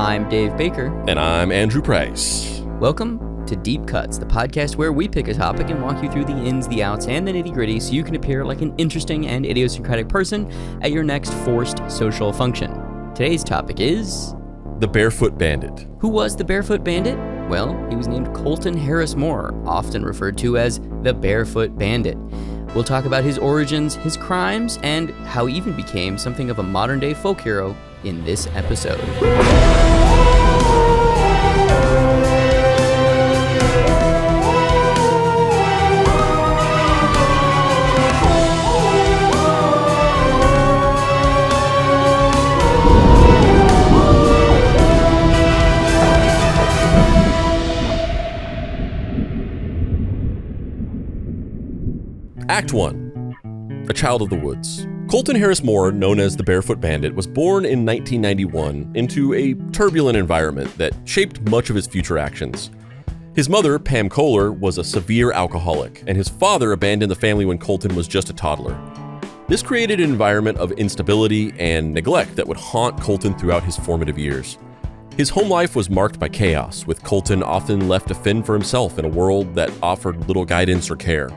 I'm Dave Baker. And I'm Andrew Price. Welcome to Deep Cuts, the podcast where we pick a topic and walk you through the ins, the outs, and the nitty-gritty so you can appear like an interesting and idiosyncratic person at your next forced social function. Today's topic is... the Barefoot Bandit. Who was the Barefoot Bandit? Well, he was named Colton Harris-Moore, often referred to as the Barefoot Bandit. We'll talk about his origins, his crimes, and how he even became something of a modern-day folk hero in this episode. Act 1. A Child of the Woods. Colton Harris-Moore, known as the Barefoot Bandit, was born in 1991 into a turbulent environment that shaped much of his future actions. His mother, Pam Kohler, was a severe alcoholic, and his father abandoned the family when Colton was just a toddler. This created an environment of instability and neglect that would haunt Colton throughout his formative years. His home life was marked by chaos, with Colton often left to fend for himself in a world that offered little guidance or care.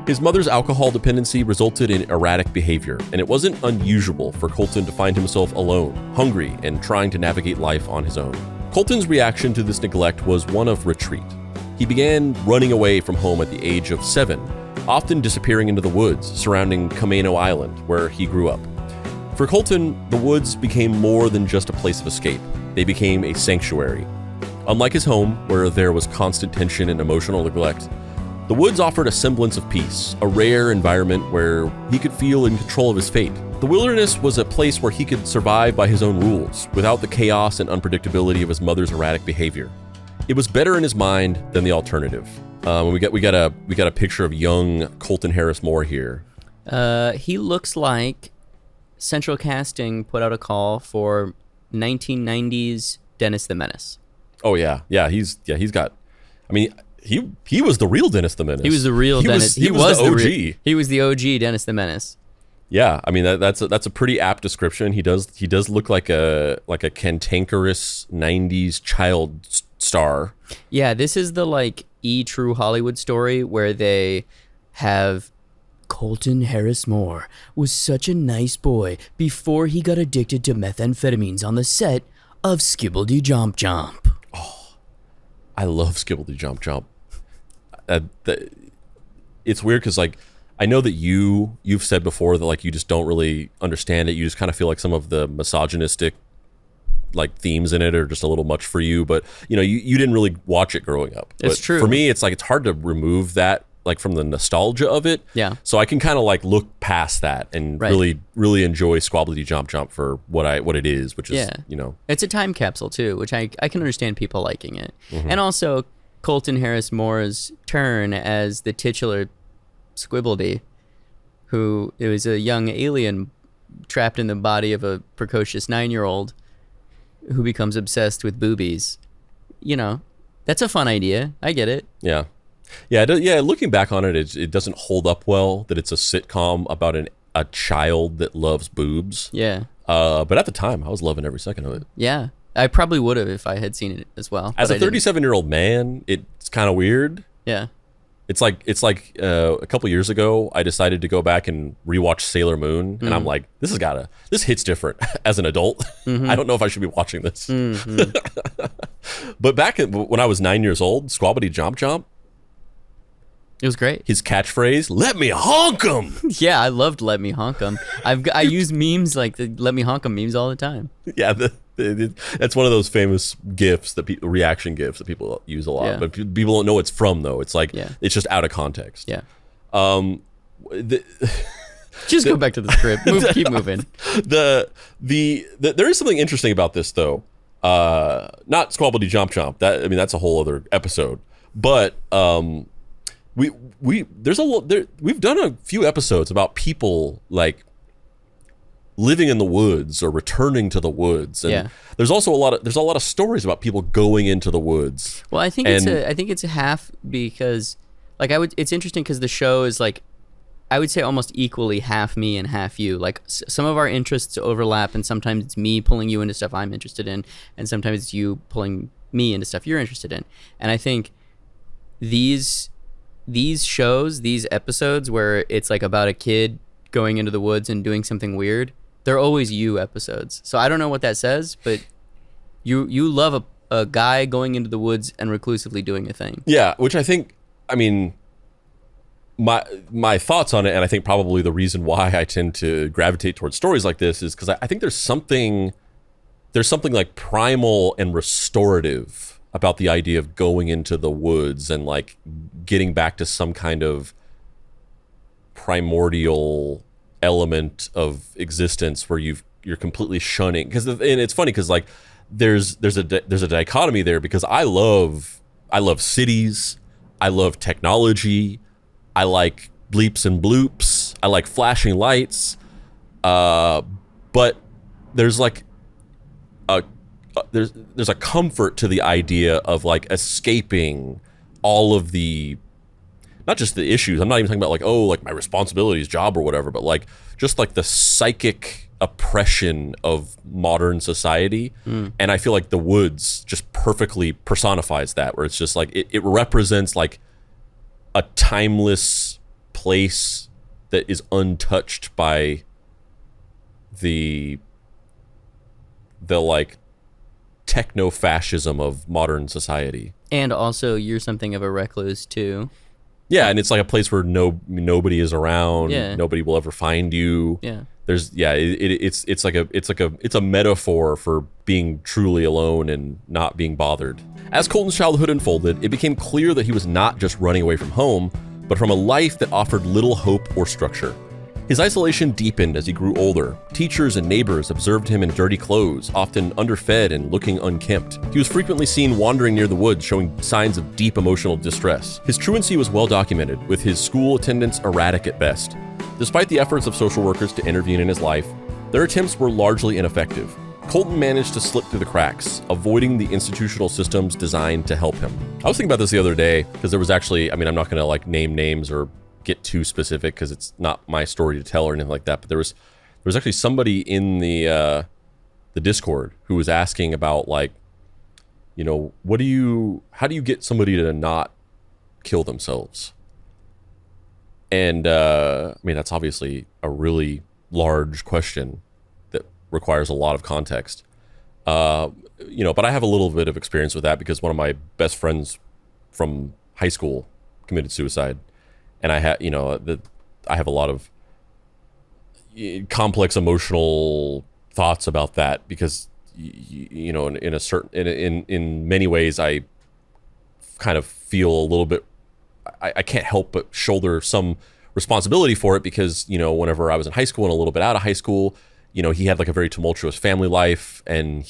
His mother's alcohol dependency resulted in erratic behavior, and it wasn't unusual for Colton to find himself alone, hungry, and trying to navigate life on his own. Colton's reaction to this neglect was one of retreat. He began running away from home at the age of 7, often disappearing into the woods surrounding Camano Island, where he grew up. For Colton, the woods became more than just a place of escape. They became a sanctuary. Unlike his home, where there was constant tension and emotional neglect, the woods offered a semblance of peace, a rare environment where he could feel in control of his fate. The wilderness was a place where he could survive by his own rules, without the chaos and unpredictability of his mother's erratic behavior. It was better in his mind than the alternative. We got a picture of young Colton Harris-Moore here. He looks like Central Casting put out a call for 1990s Dennis the Menace. Oh yeah, he's got. I mean. He was the real Dennis the Menace. He was the real Dennis. He was the OG. He was the OG Dennis the Menace. Yeah, I mean that's a pretty apt description. He does look like a cantankerous 90s child star. Yeah, this is the true Hollywood story where they have Colton Harris-Moore was such a nice boy before he got addicted to methamphetamines on the set of Skibbledy Jomp Jomp. I love Skibbledy Jomp Jomp. It's weird because I know that you've said before that you just don't really understand it. You just kind of feel like some of the misogynistic themes in it are just a little much for you. But you didn't really watch it growing up. It's true. For me, it's hard to remove that from the nostalgia of it. Yeah. So I can kind of look past that and really enjoy Squabbly Jomp Jomp for what it is, which is It's a time capsule too, which I can understand people liking it. Mm-hmm. And also Colton Harris-Moore's turn as the titular Squibbledy, who it was a young alien trapped in the body of a precocious 9-year-old who becomes obsessed with boobies. That's a fun idea. I get it. Yeah. Yeah, looking back on it, it doesn't hold up well that it's a sitcom about a child that loves boobs. Yeah. But at the time, I was loving every second of it. Yeah. I probably would have if I had seen it as well. As a 37-year-old man, it's kind of weird. Yeah. It's like a couple years ago, I decided to go back and rewatch Sailor Moon, and I'm like, this hits different as an adult. Mm-hmm. I don't know if I should be watching this. Mm-hmm. But when I was 9 years old, Squabbity Jomp Jomp, it was great. His catchphrase, "Let me honk 'em." Yeah, I loved "Let me honk 'em." I use memes like the "Let me honk 'em" memes all the time. Yeah, that's one of those famous GIFs reaction GIFs that people use a lot. Yeah. But people don't know what it's from though. It's it's just out of context. Yeah. Just go back to the script. Keep moving. There is something interesting about this though. Not Squabbly Jomp Jomp. That's a whole other episode. But we've done a few episodes about people living in the woods or returning to the woods, and there's also a lot of stories about people going into the woods. Well, I think it's a half because it's interesting because the show is I would say almost equally half me and half you. Like some of our interests overlap, and sometimes it's me pulling you into stuff I'm interested in, and sometimes it's you pulling me into stuff you're interested in. And I think these shows, these episodes where it's like about a kid going into the woods and doing something weird, they're always you episodes. So I don't know what that says, but you love a guy going into the woods and reclusively doing a thing. Yeah, which I think, I mean, my thoughts on it, and I think probably the reason why I tend to gravitate towards stories like this is because I think there's something like primal and restorative about the idea of going into the woods and like getting back to some kind of primordial element of existence where you're completely shunning. Because, and it's funny because like there's a dichotomy there, because I love cities, I love technology, I like bleeps and bloops, I like flashing lights, but there's like there's a comfort to the idea of like escaping all of the, not just the issues, I'm not even talking about like, oh, like my responsibilities, job or whatever, but like just like the psychic oppression of modern society. And I feel like the woods just perfectly personifies that, where it's just like it represents like a timeless place that is untouched by the like techno-fascism of modern society. And also, you're something of a recluse too. Yeah, and it's like a place where nobody is around. Yeah. Nobody will ever find you. Yeah. It's a metaphor for being truly alone and not being bothered. As Colton's childhood unfolded, it became clear that he was not just running away from home, but from a life that offered little hope or structure. His isolation deepened as he grew older. Teachers and neighbors observed him in dirty clothes, often underfed and looking unkempt. He was frequently seen wandering near the woods, showing signs of deep emotional distress. His truancy was well documented, with his school attendance erratic at best. Despite the efforts of social workers to intervene in his life, their attempts were largely ineffective. Colton managed to slip through the cracks, avoiding the institutional systems designed to help him. I was thinking about this the other day, because there was actually, I mean, I'm not going to like name names or get too specific because it's not my story to tell or anything like that, but there was actually somebody in the Discord who was asking about like, you know, how do you get somebody to not kill themselves? And I mean, that's obviously a really large question that requires a lot of context. You know, but I have a little bit of experience with that because one of my best friends from high school committed suicide. And I have a lot of complex emotional thoughts about that because, you know, in many ways, I kind of feel a little bit, I can't help but shoulder some responsibility for it because, you know, whenever I was in high school and a little bit out of high school, you know, he had like a very tumultuous family life, and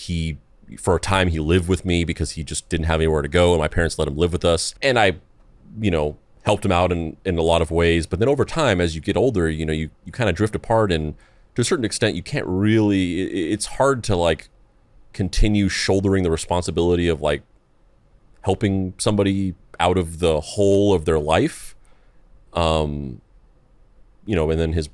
for a time he lived with me because he just didn't have anywhere to go, and my parents let him live with us. And I, you know, helped him out in a lot of ways. But then over time, as you get older, you know, you kind of drift apart, and to a certain extent, you can't really, it's hard to like continue shouldering the responsibility of like helping somebody out of the whole of their life. You know, and then his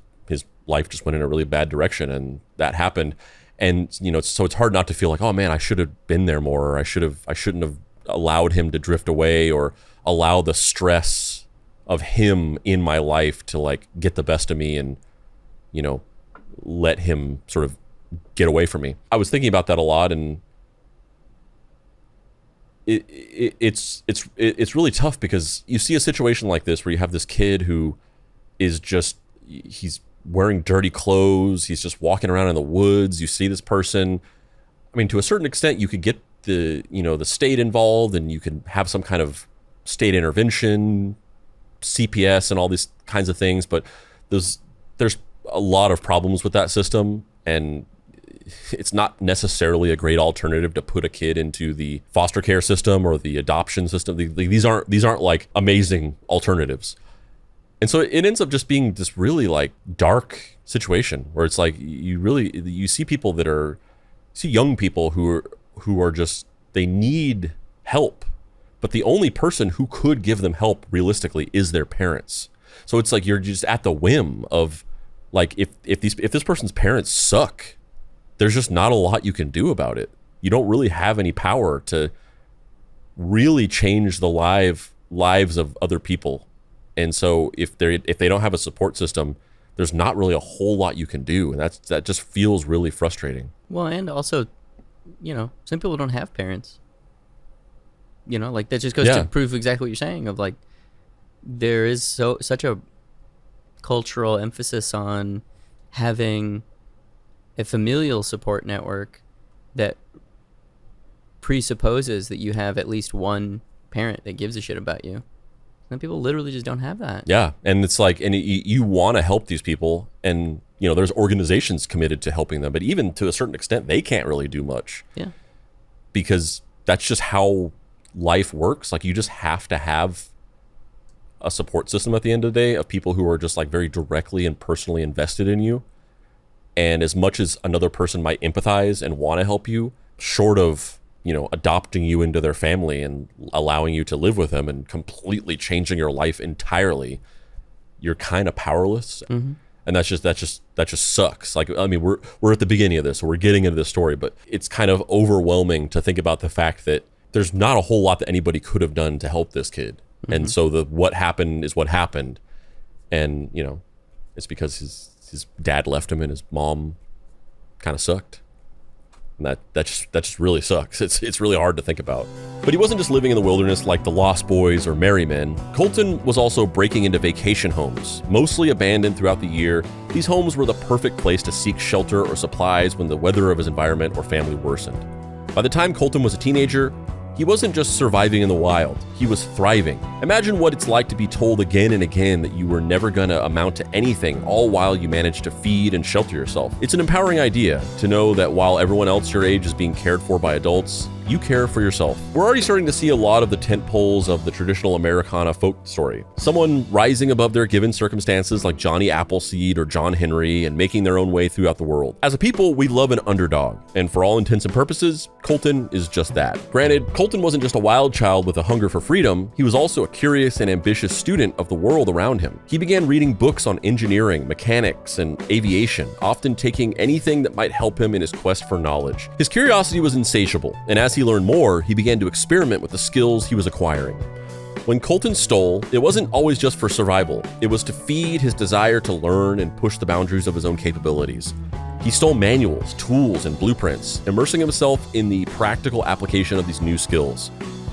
life just went in a really bad direction, and that happened. And, you know, so it's hard not to feel like, oh man, I should have been there more, or I shouldn't have allowed him to drift away, or allow the stress of him in my life to like get the best of me and, you know, let him sort of get away from me. I was thinking about that a lot, and it's really tough because you see a situation like this where you have this kid who is just, he's wearing dirty clothes, he's just walking around in the woods. You see this person, I mean, to a certain extent you could get the state involved, and you can have some kind of state intervention, CPS and all these kinds of things, but there's a lot of problems with that system, and it's not necessarily a great alternative to put a kid into the foster care system or the adoption system. These aren't like amazing alternatives. And so it ends up just being this really like dark situation where it's like you see people see young people who are just, they need help, but the only person who could give them help realistically is their parents. So it's like you're just at the whim of, like, if this person's parents suck, there's just not a lot you can do about it. You don't really have any power to really change the lives of other people. And so if they don't have a support system, there's not really a whole lot you can do, and that just feels really frustrating. Well, and also, some people don't have parents. Like that just goes to prove exactly what you're saying, of like there is such a cultural emphasis on having a familial support network that presupposes that you have at least one parent that gives a shit about you. And people literally just don't have that. Yeah, and it's like, and you want to help these people, and there's organizations committed to helping them, but even to a certain extent, they can't really do much. Yeah, because that's just how life works. Like, you just have to have a support system at the end of the day of people who are just like very directly and personally invested in you. And as much as another person might empathize and want to help you, short of adopting you into their family and allowing you to live with them and completely changing your life entirely, you're kind of powerless. Mm-hmm. And that just sucks. Like, I mean, we're at the beginning of this, so we're getting into this story, but it's kind of overwhelming to think about the fact that there's not a whole lot that anybody could have done to help this kid. Mm-hmm. And so what happened is what happened. And, it's because his dad left him and his mom kind of sucked. And that just really sucks. It's really hard to think about. But he wasn't just living in the wilderness like the Lost Boys or Merry Men. Colton was also breaking into vacation homes, mostly abandoned throughout the year. These homes were the perfect place to seek shelter or supplies when the weather of his environment or family worsened. By the time Colton was a teenager, he wasn't just surviving in the wild, he was thriving. Imagine what it's like to be told again and again that you were never gonna amount to anything, all while you managed to feed and shelter yourself. It's an empowering idea to know that while everyone else your age is being cared for by adults, you care for yourself. We're already starting to see a lot of the tent poles of the traditional Americana folk story. Someone rising above their given circumstances like Johnny Appleseed or John Henry and making their own way throughout the world. As a people, we love an underdog, and for all intents and purposes, Colton is just that. Granted, Colton wasn't just a wild child with a hunger for freedom, he was also a curious and ambitious student of the world around him. He began reading books on engineering, mechanics, and aviation, often taking anything that might help him in his quest for knowledge. His curiosity was insatiable, and as he learned more, he began to experiment with the skills he was acquiring. When Colton stole, it wasn't always just for survival. It was to feed his desire to learn and push the boundaries of his own capabilities. He stole manuals, tools, and blueprints, immersing himself in the practical application of these new skills.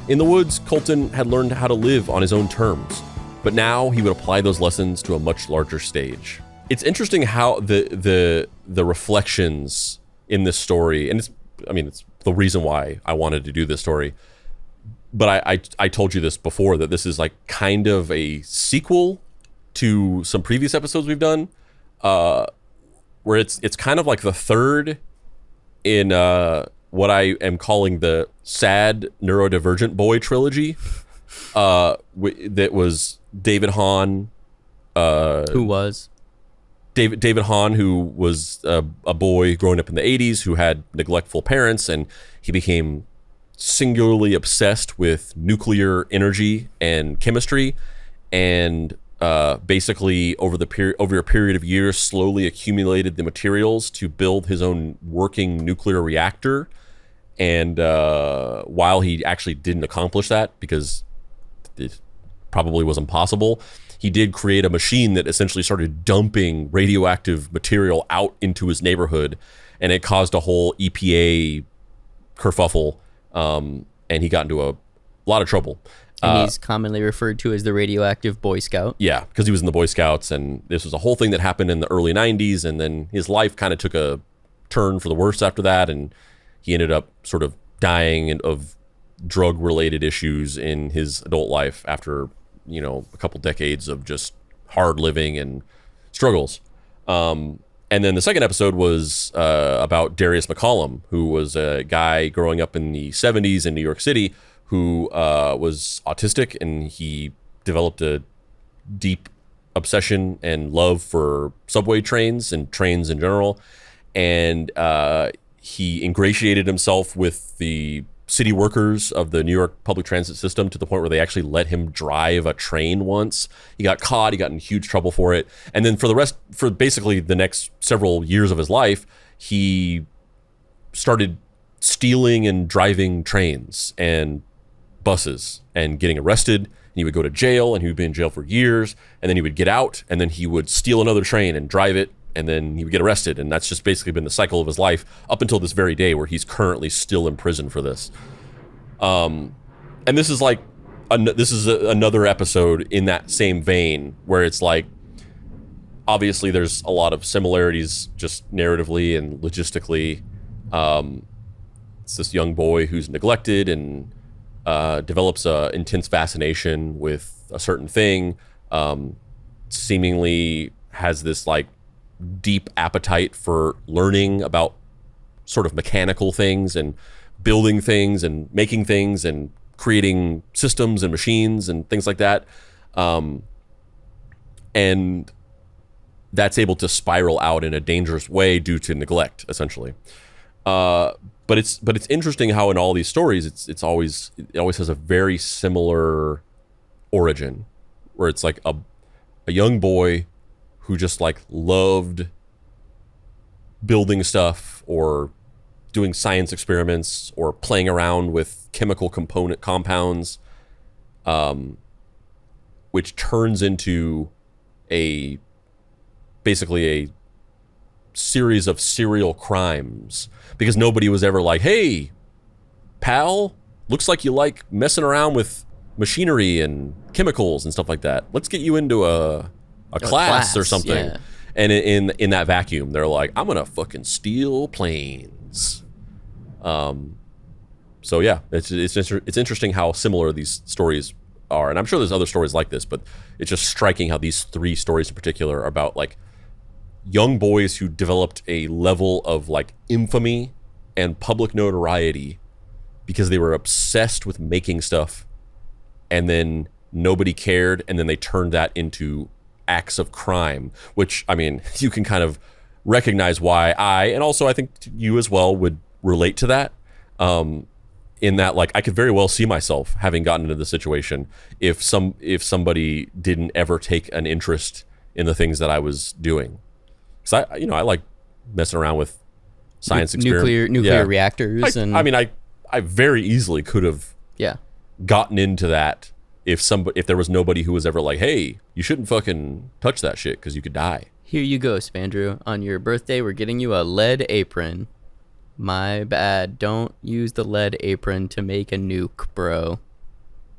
In the woods, Colton had learned how to live on his own terms, but now he would apply those lessons to a much larger stage. It's interesting how the reflections in this story, and it's the reason why I wanted to do this story, but I told you this before, that this is like kind of a sequel to some previous episodes we've done, where it's kind of like the third in what I am calling the sad neurodivergent boy trilogy. That was David Hahn. Who was? David Hahn, who was a boy growing up in the 80s who had neglectful parents, and he became singularly obsessed with nuclear energy and chemistry, and basically over a period of years slowly accumulated the materials to build his own working nuclear reactor. And while he actually didn't accomplish that, because it probably was impossible, he did create a machine that essentially started dumping radioactive material out into his neighborhood, and it caused a whole EPA kerfuffle, and he got into a lot of trouble. And he's commonly referred to as the radioactive Boy Scout. Yeah, because he was in the Boy Scouts, and this was a whole thing that happened in the early 90s, and then his life kind of took a turn for the worse after that, and he ended up sort of dying of drug-related issues in his adult life after a couple decades of just hard living and struggles. And then the second episode was about Darius McCollum, who was a guy growing up in the 70s in New York City who was autistic, and he developed a deep obsession and love for subway trains and trains in general. And he ingratiated himself with the city workers of the New York public transit system to the point where they actually let him drive a train once. He got caught. He got in huge trouble for it. And then for basically the next several years of his life, he started stealing and driving trains and buses and getting arrested. And he would go to jail, and he would be in jail for years. And then he would get out, and then he would steal another train and drive it, and then he would get arrested. And that's just basically been the cycle of his life up until this very day, where he's currently still in prison for this. And this is like another episode in that same vein, where it's like, obviously there's a lot of similarities just narratively and logistically. It's this young boy who's neglected and develops a intense fascination with a certain thing, seemingly has this like deep appetite for learning about sort of mechanical things and building things and making things and creating systems and machines and things like that. And that's able to spiral out in a dangerous way due to neglect, essentially. But it's interesting how in all these stories it always has a very similar origin, where it's like a young boy who just like loved building stuff or doing science experiments or playing around with chemical compounds, which turns into basically a series of serial crimes, because nobody was ever like, hey, pal, looks like you like messing around with machinery and chemicals and stuff like that. Let's get you into a class or something. Yeah. And in that vacuum, they're like, I'm gonna fucking steal planes. So yeah, it's interesting how similar these stories are, and I'm sure there's other stories like this, but it's just striking how these three stories in particular are about like young boys who developed a level of like infamy and public notoriety because they were obsessed with making stuff, and then nobody cared, and then they turned that into acts of crime, which, I mean, you can kind of recognize why and also I think you as well would relate to that, in that, like, I could very well see myself having gotten into the situation if somebody didn't ever take an interest in the things that I was doing. Because I like messing around with science experiments, nuclear reactors, and I mean, I very easily could have gotten into that if there was nobody who was ever like, hey, you shouldn't fucking touch that shit because you could die. Here you go, Spandrew. On your birthday, we're getting you a lead apron. My bad. Don't use the lead apron to make a nuke, bro.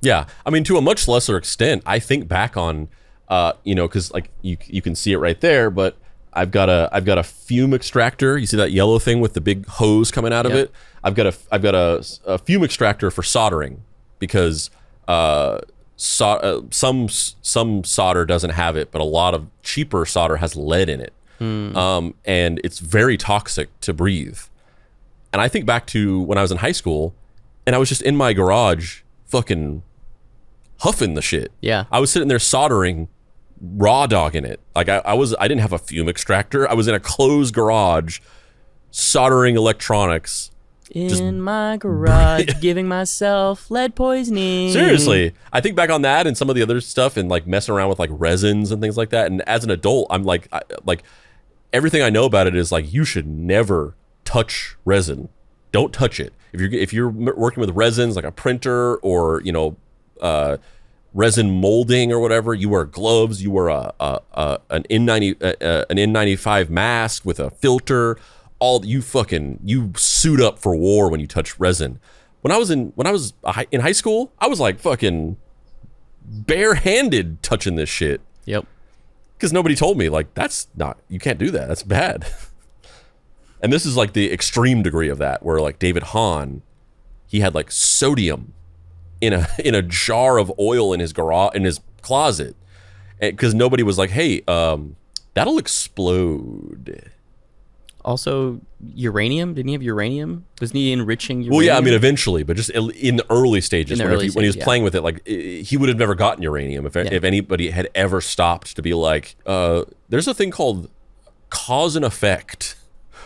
Yeah, I mean, to a much lesser extent, I think back on, because like you can see it right there, but I've got a fume extractor. You see that yellow thing with the big hose coming out of it? I've got a fume extractor for soldering, because some solder doesn't have it, but a lot of cheaper solder has lead in it, and it's very toxic to breathe. And I think back to when I was in high school, and I was just in my garage, fucking huffing the shit. Yeah, I was sitting there soldering, raw dogging it. Like I didn't have a fume extractor. I was in a closed garage, soldering electronics. In my garage, giving myself lead poisoning. Seriously, I think back on that and some of the other stuff, and like messing around with like resins and things like that. And as an adult, I'm like, everything I know about it is like, you should never touch resin. Don't touch it. If you're working with resins like a printer or resin molding or whatever, you wear gloves. You wear an N95 mask with a filter. You suit up for war when you touch resin. When I was in high school, I was like fucking barehanded touching this shit. Yep. Because nobody told me, like, you can't do that. That's bad. And this is like the extreme degree of that, where like David Hahn, he had like sodium in a jar of oil in his garage, in his closet, because nobody was like, hey, that'll explode. Also, uranium. Didn't he have uranium? Wasn't he enriching uranium? Well, yeah, I mean, eventually, but just in the early stages, when he was playing with it, like, he would have never gotten uranium if anybody had ever stopped to be like, there's a thing called cause and effect,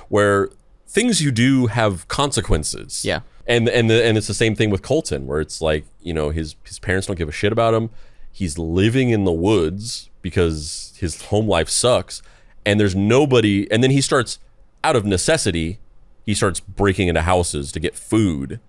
where things you do have consequences. Yeah. And it's the same thing with Colton, where it's like, you know, his parents don't give a shit about him. He's living in the woods because his home life sucks, and there's nobody. And then he starts, out of necessity, he starts breaking into houses to get food.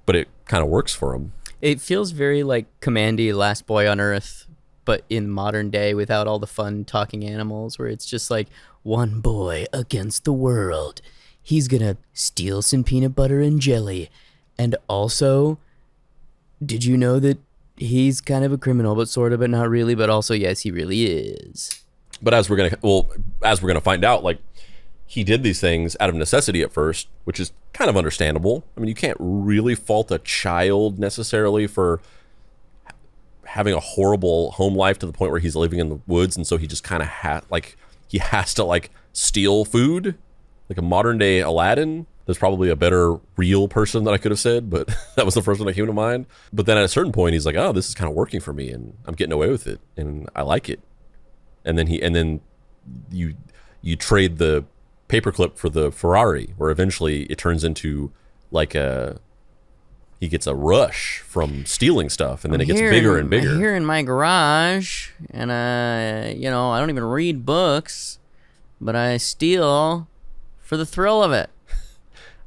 But it kind of works for him. It feels very like Commandy, Last Boy on Earth, but in modern day without all the fun talking animals, where it's just like one boy against the world. He's gonna steal some peanut butter and jelly. And also, did you know that he's kind of a criminal, but sort of, but not really, but also, yes, he really is. But as we're gonna find out, like, he did these things out of necessity at first, which is kind of understandable. I mean, you can't really fault a child necessarily for having a horrible home life to the point where he's living in the woods, and so he just kind of he has to like steal food. Like a modern day Aladdin. There's probably a better real person that I could have said, but that was the first one that came to mind. But then at a certain point, he's like, oh, this is kind of working for me, and I'm getting away with it, and I like it. And then you trade the paperclip for the Ferrari, where eventually it turns into like he gets a rush from stealing stuff, and then it gets bigger and bigger. I'm here in my garage, and I don't even read books, but I steal for the thrill of it.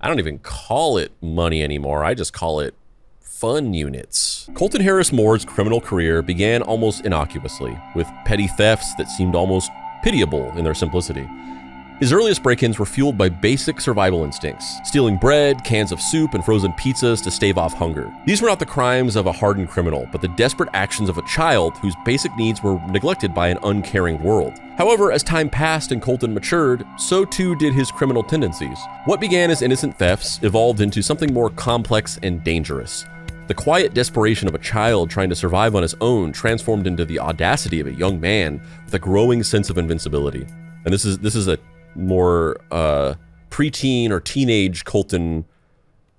I don't even call it money anymore. I just call it fun units. Colton Harris-Moore's criminal career began almost innocuously, with petty thefts that seemed almost pitiable in their simplicity. His earliest break-ins were fueled by basic survival instincts, stealing bread, cans of soup, and frozen pizzas to stave off hunger. These were not the crimes of a hardened criminal, but the desperate actions of a child whose basic needs were neglected by an uncaring world. However, as time passed and Colton matured, so too did his criminal tendencies. What began as innocent thefts evolved into something more complex and dangerous. The quiet desperation of a child trying to survive on his own transformed into the audacity of a young man with a growing sense of invincibility. And this is a more preteen or teenage Colton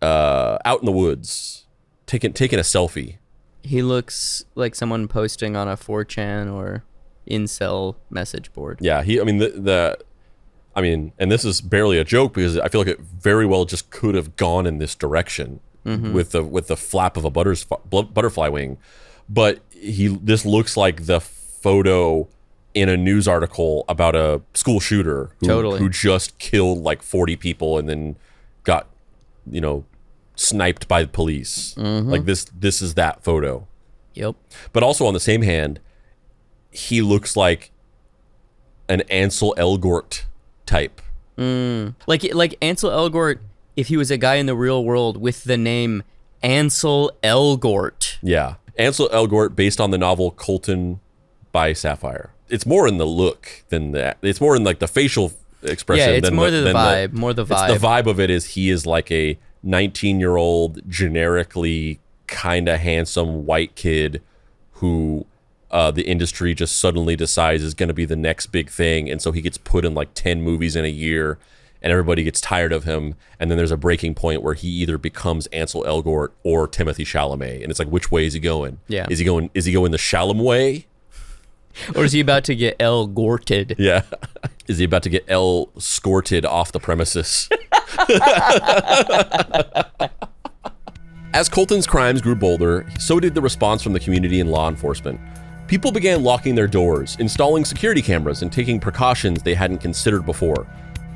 out in the woods taking a selfie. He looks like someone posting on a 4chan or incel message board. Yeah, and this is barely a joke because I feel like it very well just could have gone in this direction with the flap of a butterfly wing. But this looks like the photo in a news article about a school shooter who just killed like 40 people and then got, sniped by the police. Like this is that photo. Yep. But also on the same hand, he looks like an Ansel Elgort type. Like Ansel Elgort if he was a guy in the real world with the name Ansel Elgort. Yeah. Ansel Elgort based on the novel Colton by Sapphire. It's more in the look than that. It's more in like the facial expression. Yeah, it's more the vibe. More the vibe. It's the vibe of it is he is like a 19-year-old generically kind of handsome white kid who the industry just suddenly decides is going to be the next big thing. And so he gets put in like 10 movies in a year and everybody gets tired of him. And then there's a breaking point where he either becomes Ansel Elgort or Timothy Chalamet. And it's like, which way is he going? Yeah. Is he going the Chalamet way? Or is he about to get Elgorted? Yeah. Is he about to get scorted off the premises? As Colton's crimes grew bolder, so did the response from the community and law enforcement. People began locking their doors, installing security cameras, and taking precautions they hadn't considered before.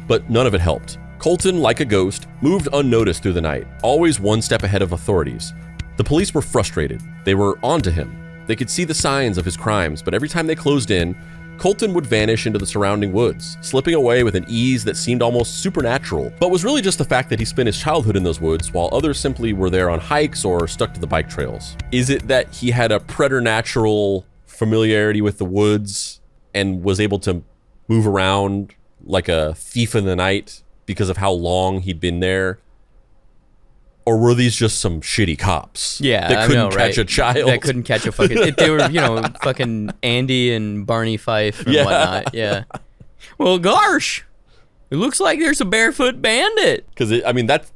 But none of it helped. Colton, like a ghost, moved unnoticed through the night, always one step ahead of authorities. The police were frustrated. They were onto him. They could see the signs of his crimes, but every time they closed in, Colton would vanish into the surrounding woods, slipping away with an ease that seemed almost supernatural, but was really just the fact that he spent his childhood in those woods while others simply were there on hikes or stuck to the bike trails. Is it that he had a preternatural familiarity with the woods and was able to move around like a thief in the night because of how long he'd been there? Or were these just some shitty cops? Yeah, that couldn't catch a child. That couldn't catch a fucking. They were, fucking Andy and Barney Fife and whatnot. Yeah. Well, gosh, it looks like there's a Barefoot Bandit. Because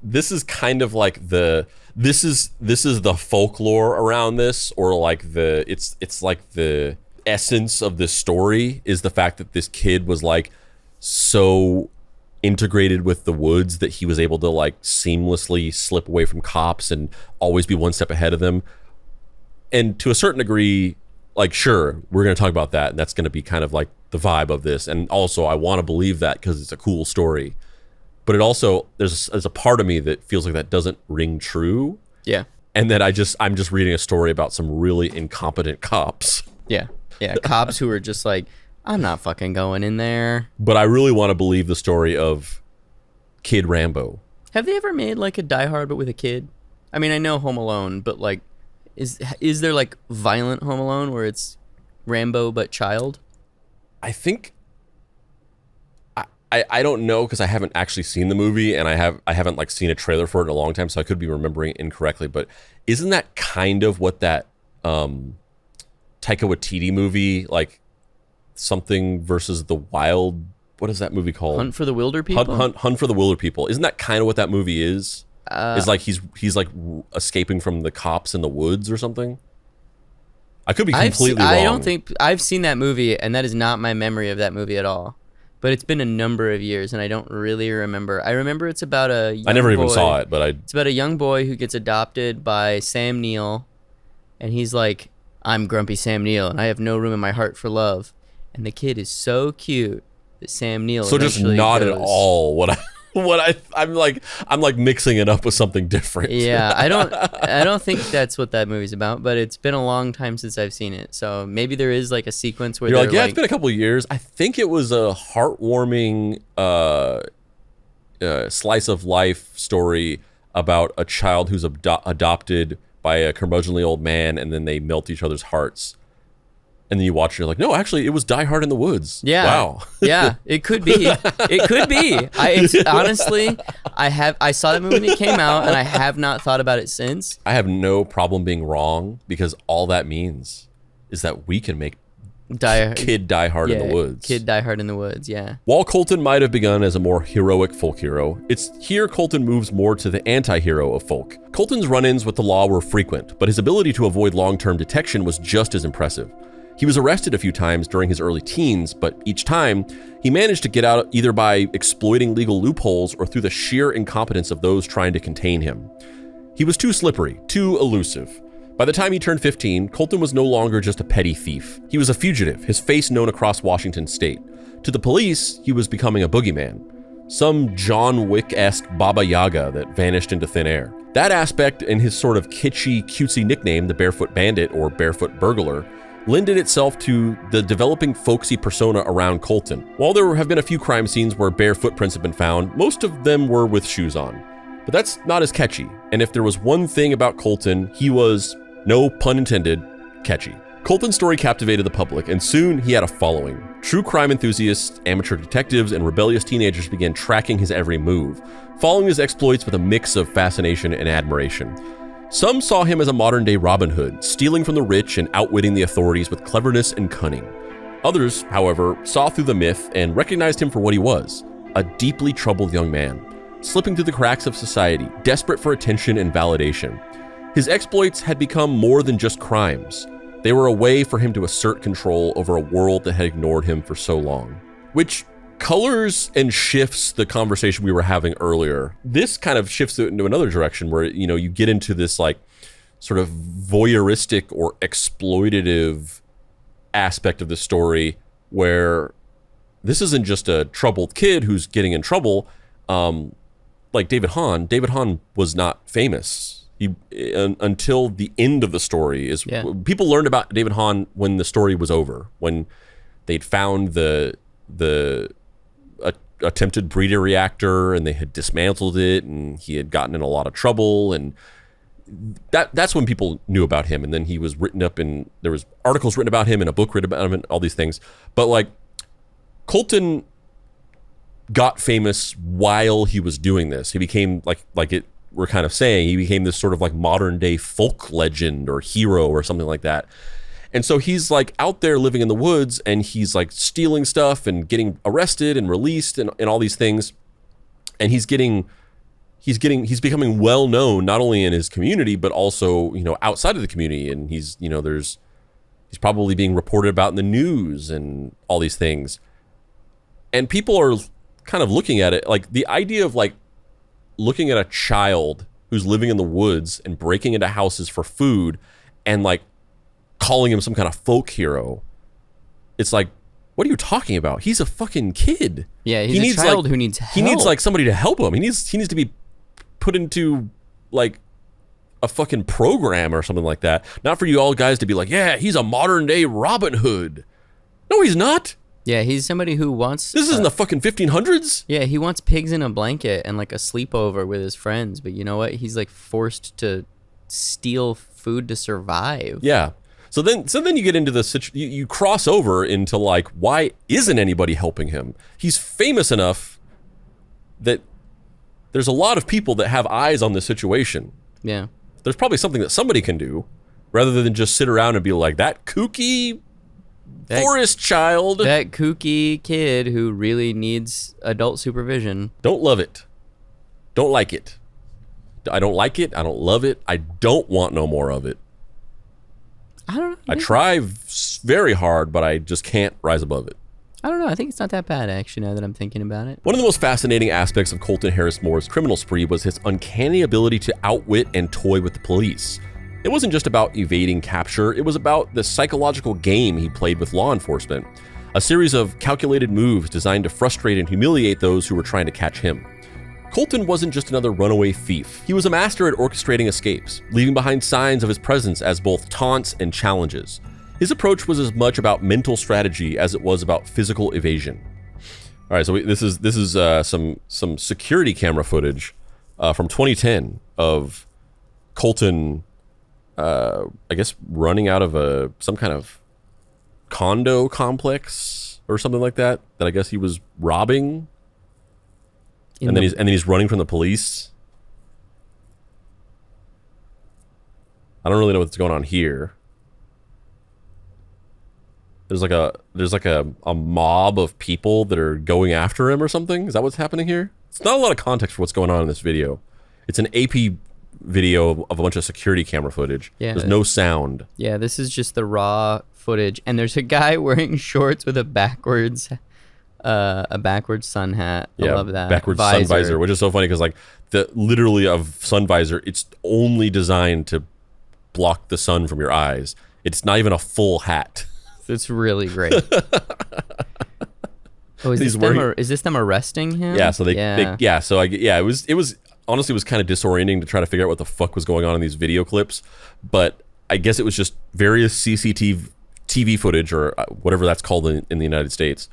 this is kind of like this is the folklore around this, or like it's like the essence of this story is the fact that this kid was like so integrated with the woods that he was able to like seamlessly slip away from cops and always be one step ahead of them. And to a certain degree, like, sure, we're going to talk about that, and that's going to be kind of like the vibe of this. And also, I want to believe that because it's a cool story. But it also, there's a part of me that feels like that doesn't ring true. Yeah. And that I'm just reading a story about some really incompetent cops. Yeah. Yeah. Cops who are just like, I'm not fucking going in there. But I really want to believe the story of Kid Rambo. Have they ever made like a Die Hard but with a kid? I mean, I know Home Alone, but like, is there like violent Home Alone where it's Rambo but child? I think I don't know because I haven't actually seen the movie, and I haven't like seen a trailer for it in a long time, so I could be remembering it incorrectly. But isn't that kind of what that Taika Waititi movie, like something versus the wild? What is that movie called? Hunt for the Wilder People. Hunt for the Wilder People. Isn't that kind of what that movie is? Is like he's like escaping from the cops in the woods or something. I could be completely wrong. I don't think I've seen that movie, and that is not my memory of that movie at all. But it's been a number of years, and I don't really remember. I remember it's about a young I never boy. even saw it, but It's about a young boy who gets adopted by Sam Neill, and he's like, I'm grumpy Sam Neill, and I have no room in my heart for love. And the kid is so cute that Sam Neill so just not at all I'm like mixing it up with something different. Yeah, I don't think that's what that movie's about, but it's been a long time since I've seen it. So maybe there is like a sequence where you're they're like, yeah, it's been a couple of years. I think it was a heartwarming slice of life story about a child who's adopted by a curmudgeonly old man, and then they melt each other's hearts. And then you watch, and you're like, no, actually, it was Die Hard in the Woods. Yeah. Wow. Yeah, it could be. It could be. Honestly, I saw that movie when it came out, and I have not thought about it since. I have no problem being wrong, because all that means is that we can make Kid Die Hard in the Woods. Kid Die Hard in the Woods, yeah. While Colton might have begun as a more heroic folk hero, it's here Colton moves more to the anti-hero of folk. Colton's run-ins with the law were frequent, but his ability to avoid long-term detection was just as impressive. He was arrested a few times during his early teens, but each time, he managed to get out either by exploiting legal loopholes or through the sheer incompetence of those trying to contain him. He was too slippery, too elusive. By the time he turned 15, Colton was no longer just a petty thief. He was a fugitive, his face known across Washington state. To the police, he was becoming a boogeyman. Some John Wick-esque Baba Yaga that vanished into thin air. That aspect and his sort of kitschy, cutesy nickname, the Barefoot Bandit or Barefoot Burglar, lended itself to the developing folksy persona around Colton. While there have been a few crime scenes where bare footprints have been found, most of them were with shoes on. But that's not as catchy, and if there was one thing about Colton, he was, no pun intended, catchy. Colton's story captivated the public, and soon he had a following. True crime enthusiasts, amateur detectives, and rebellious teenagers began tracking his every move, following his exploits with a mix of fascination and admiration. Some saw him as a modern-day Robin Hood, stealing from the rich and outwitting the authorities with cleverness and cunning. Others, however, saw through the myth and recognized him for what he was, a deeply troubled young man, slipping through the cracks of society, desperate for attention and validation. His exploits had become more than just crimes. They were a way for him to assert control over a world that had ignored him for so long. Which colors and shifts the conversation we were having earlier. This kind of shifts it into another direction where, you know, you get into this like sort of voyeuristic or exploitative aspect of the story where this isn't just a troubled kid who's getting in trouble. Like David Hahn was not famous. Until the end of the story is people learned about David Hahn when the story was over, when they'd found the attempted breeder reactor and they had dismantled it and he had gotten in a lot of trouble, and that's when people knew about him. And then he was written up and there was articles written about him and a book written about him and all these things. But like Colton got famous while he was doing this. He became like it we're kind of saying, he became this sort of like modern day folk legend or hero or something like that. And so he's like out there living in the woods and he's like stealing stuff and getting arrested and released and all these things. And he's becoming well known not only in his community, but also, you know, outside of the community. And he's probably being reported about in the news and all these things. And people are kind of looking at it, like the idea of like looking at a child who's living in the woods and breaking into houses for food and like calling him some kind of folk hero. It's like, what are you talking about? He's a fucking kid. Yeah, he's a child who needs help. He needs like somebody to help him. He needs to be put into like a fucking program or something like that. Not for you all guys to be like, yeah, he's a modern day Robin Hood. No, he's not. Yeah, he's somebody who wants... This isn't the fucking 1500s. Yeah, he wants pigs in a blanket and like a sleepover with his friends. But you know what? He's like forced to steal food to survive. Yeah. So then you get into the you cross over into like, why isn't anybody helping him? He's famous enough that there's a lot of people that have eyes on this situation. Yeah. There's probably something that somebody can do rather than just sit around and be like, that kooky forest child. That kooky kid who really needs adult supervision. Don't love it. Don't like it. I don't like it. I don't love it. I don't want no more of it. I don't know. I try very hard, but I just can't rise above it. I don't know. I think it's not that bad, actually, now that I'm thinking about it. One of the most fascinating aspects of Colton Harris-Moore's criminal spree was his uncanny ability to outwit and toy with the police. It wasn't just about evading capture, it was about the psychological game he played with law enforcement, a series of calculated moves designed to frustrate and humiliate those who were trying to catch him. Colton wasn't just another runaway thief. He was a master at orchestrating escapes, leaving behind signs of his presence as both taunts and challenges. His approach was as much about mental strategy as it was about physical evasion. All right, so this is some security camera footage from 2010 of Colton, I guess, running out of some kind of condo complex or something like that I guess he was robbing. And then he's running from the police. I don't really know what's going on here. There's like a mob of people that are going after him or something. Is that what's happening here? It's not a lot of context for what's going on in this video. It's an AP video of a bunch of security camera footage. Yeah. There's no sound. Yeah, this is just the raw footage, and there's a guy wearing shorts with a backwards sun hat. I love that. Backwards sun visor, which is so funny because like literally a sun visor, it's only designed to block the sun from your eyes. It's not even a full hat. It's really great. Oh, is this them arresting him? Yeah. So it was honestly kind of disorienting to try to figure out what the fuck was going on in these video clips, but I guess it was just various CCTV footage or whatever that's called in the United States.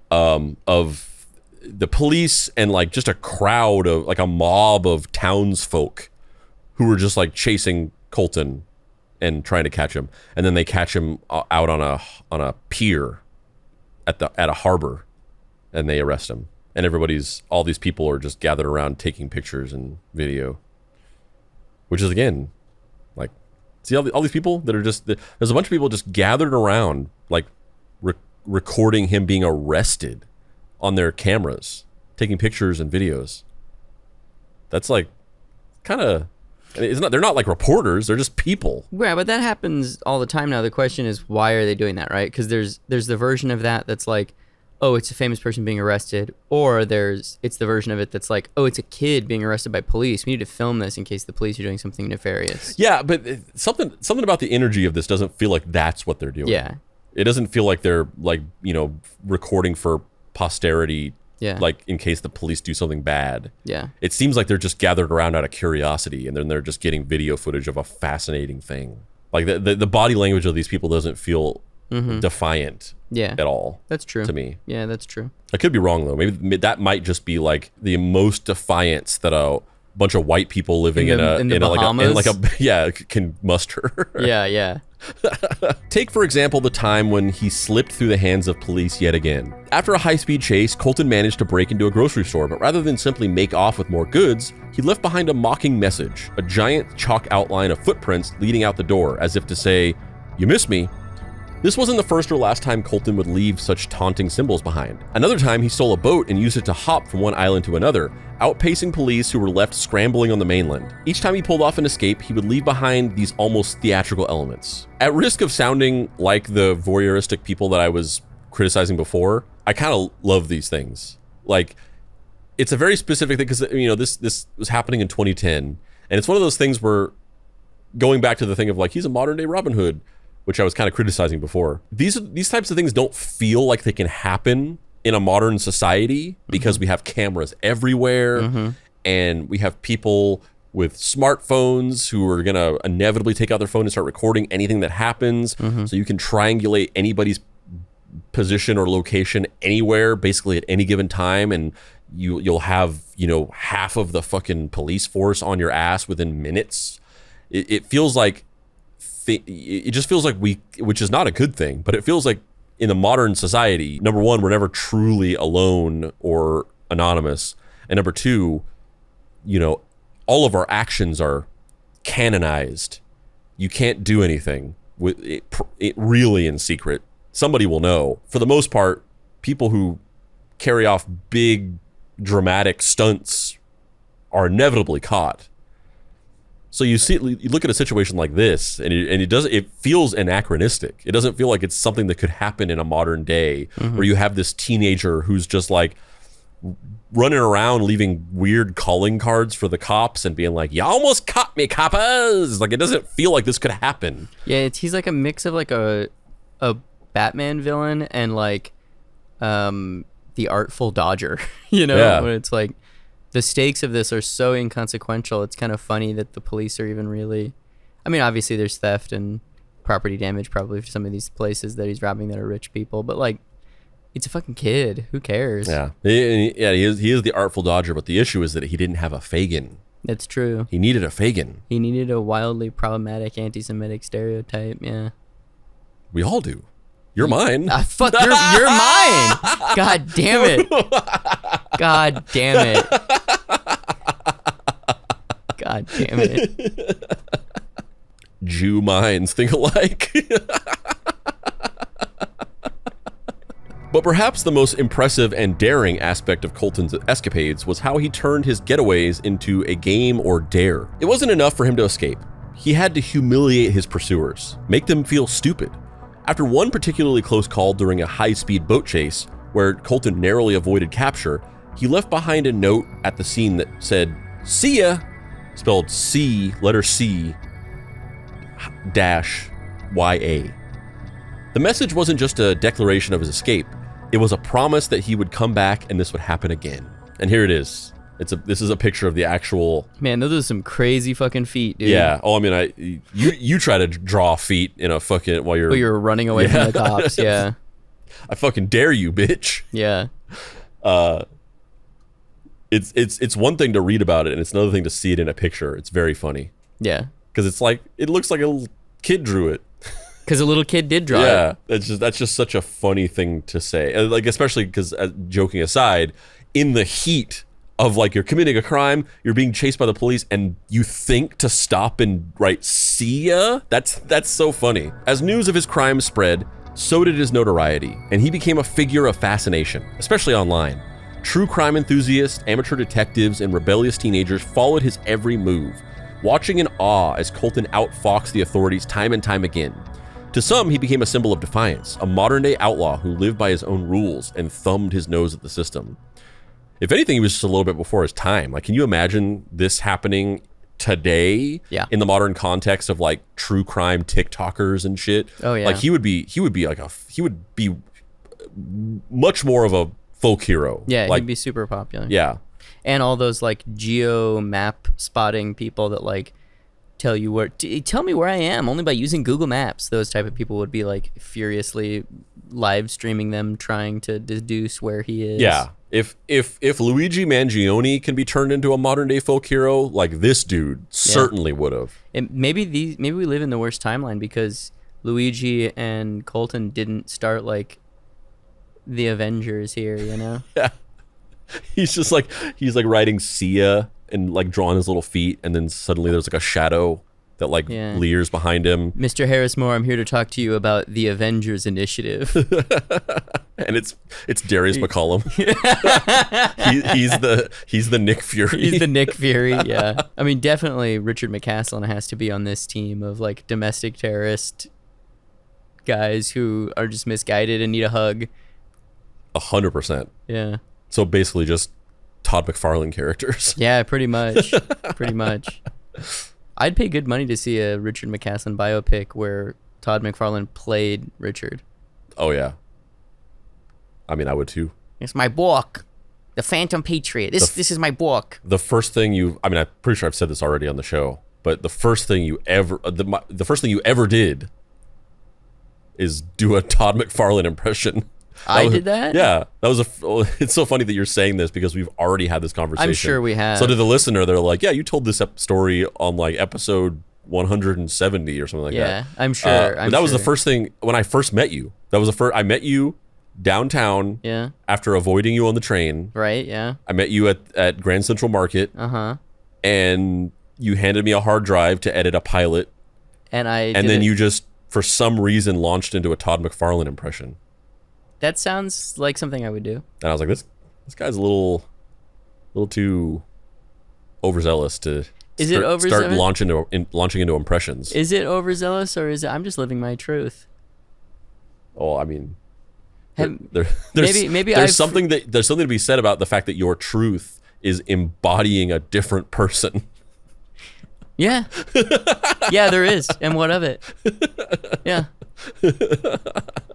Of the police and like just a crowd of like a mob of townsfolk who were just like chasing Colton and trying to catch him, and then they catch him out on a pier at a harbor, and they arrest him, and all these people are just gathered around taking pictures and video, which is again like, see all these people that are just there's a bunch of people just gathered around like recording him being arrested on their cameras, taking pictures and videos. That's like kind of, they're not like reporters, they're just people. Yeah, but that happens all the time now. The question is, why are they doing that, right? Because there's the version of that that's like, oh, it's a famous person being arrested, or it's the version of it that's like, oh, it's a kid being arrested by police. We need to film this in case the police are doing something nefarious. Yeah, but something about the energy of this doesn't feel like that's what they're doing. Yeah. It doesn't feel like they're like, recording for posterity, like in case the police do something bad. Yeah. It seems like they're just gathered around out of curiosity, and then they're just getting video footage of a fascinating thing. Like the body language of these people doesn't feel defiant at all. That's true. To me. Yeah, that's true. I could be wrong though. Maybe that might just be like the most defiance that a bunch of white people living in the Bahamas? Can muster. Yeah. Take, for example, the time when he slipped through the hands of police yet again. After a high-speed chase, Colton managed to break into a grocery store, but rather than simply make off with more goods, he left behind a mocking message, a giant chalk outline of footprints leading out the door, as if to say, "You missed me." This wasn't the first or last time Colton would leave such taunting symbols behind. Another time, he stole a boat and used it to hop from one island to another, outpacing police who were left scrambling on the mainland. Each time he pulled off an escape, he would leave behind these almost theatrical elements. At risk of sounding like the voyeuristic people that I was criticizing before, I kind of love these things. Like, it's a very specific thing because, you know, this was happening in 2010. And it's one of those things where, going back to the thing of like, he's a modern day Robin Hood, which I was kind of criticizing before. These types of things don't feel like they can happen in a modern society because we have cameras everywhere and we have people with smartphones who are going to inevitably take out their phone and start recording anything that happens. So you can triangulate anybody's position or location anywhere, basically at any given time. And you'll have, you know, half of the fucking police force on your ass within minutes. It feels like, it just feels like which is not a good thing, but it feels like in a modern society, number one, we're never truly alone or anonymous. And number two, you know, all of our actions are canonized. You can't do anything with it really in secret. Somebody will know. For the most part, people who carry off big dramatic stunts are inevitably caught. So you look at a situation like this, and it feels anachronistic. It doesn't feel like it's something that could happen in a modern day, where you have this teenager who's just like running around leaving weird calling cards for the cops and being like, "You almost caught me, coppers!" Like, it doesn't feel like this could happen. Yeah, he's like a mix of like a Batman villain and like the Artful Dodger, you know? Yeah. When it's like, the stakes of this are so inconsequential. It's kind of funny that the police are even really, I mean, obviously there's theft and property damage probably for some of these places that he's robbing that are rich people, but like, it's a fucking kid. Who cares? Yeah. He is the Artful Dodger, but the issue is that he didn't have a Fagin. That's true. He needed a Fagin. He needed a wildly problematic anti-Semitic stereotype, yeah. We all do. You're mine. Fuck, you're mine. God damn it. God damn it. God damn it. Jew minds think alike. But perhaps the most impressive and daring aspect of Colton's escapades was how he turned his getaways into a game or dare. It wasn't enough for him to escape. He had to humiliate his pursuers, make them feel stupid. After one particularly close call during a high-speed boat chase, where Colton narrowly avoided capture, he left behind a note at the scene that said, "See ya," spelled C, letter C, dash Y-A. The message wasn't just a declaration of his escape. It was a promise that he would come back and this would happen again. And here it is. This is a picture of the actual... Man, those are some crazy fucking feet, dude. Yeah. Oh, I mean, you try to draw feet in a fucking... while you're running away from the cops, yeah. I fucking dare you, bitch. Yeah. It's one thing to read about it, and it's another thing to see it in a picture. It's very funny. Yeah. Because it's like, it looks like a little kid drew it. Because a little kid did draw it. Yeah. That's just such a funny thing to say. Like, especially because, joking aside, in the heat of like, you're committing a crime, you're being chased by the police, and you think to stop and write "see ya." That's so funny. As news of his crime spread, so did his notoriety, and he became a figure of fascination, especially online. True crime enthusiasts, amateur detectives, and rebellious teenagers followed his every move, watching in awe as Colton outfoxed the authorities time and time again. To some, he became a symbol of defiance, a modern-day outlaw who lived by his own rules and thumbed his nose at the system. If anything, he was just a little bit before his time. Like, can you imagine this happening today? Yeah. In the modern context of like true crime TikTokers and shit? Oh yeah. Like, he would be much more of a folk hero. Yeah, like, he'd be super popular. Yeah. And all those like geo map spotting people that like tell you tell me where I am only by using Google Maps. Those type of people would be like furiously live streaming them trying to deduce where he is. Yeah. If Luigi Mangione can be turned into a modern day folk hero, like this dude certainly would have. And maybe we live in the worst timeline because Luigi and Colton didn't start like the Avengers here, you know? Yeah. He's writing "Sia" and like drawing his little feet, and then suddenly there's like a shadow that like leers behind him. Mr. Harris-Moore, I'm here to talk to you about the Avengers Initiative. And it's Darius McCollum. he's the Nick Fury. He's the Nick Fury, yeah. I mean, definitely Richard McCaslin has to be on this team of like domestic terrorist guys who are just misguided and need a hug. 100%. Yeah. So basically just Todd McFarlane characters. Yeah, pretty much. Pretty much. I'd pay good money to see a Richard McCaslin biopic where Todd McFarlane played Richard. Oh, yeah. I mean, I would too. It's my book. The Phantom Patriot. This is my book. The first thing I'm pretty sure I've said this already on the show, but the first thing you ever did is do a Todd McFarlane impression. Did that? Yeah. It's so funny that you're saying this because we've already had this conversation. I'm sure we have. So to the listener, they're like, yeah, you told this story on like episode 170 or something like that. Yeah, I'm sure. That was the first thing when I first met you. I met you downtown. Yeah. After avoiding you on the train. Right. Yeah. I met you at Grand Central Market. And you handed me a hard drive to edit a pilot. And then you just, for some reason, launched into a Todd McFarlane impression. That sounds like something I would do. And I was like, this guy's a little too overzealous to start launching into impressions. Is it overzealous, or is it I'm just living my truth? Oh, I mean, maybe there's something to be said about the fact that your truth is embodying a different person. Yeah. Yeah, there is. And what of it? Yeah. You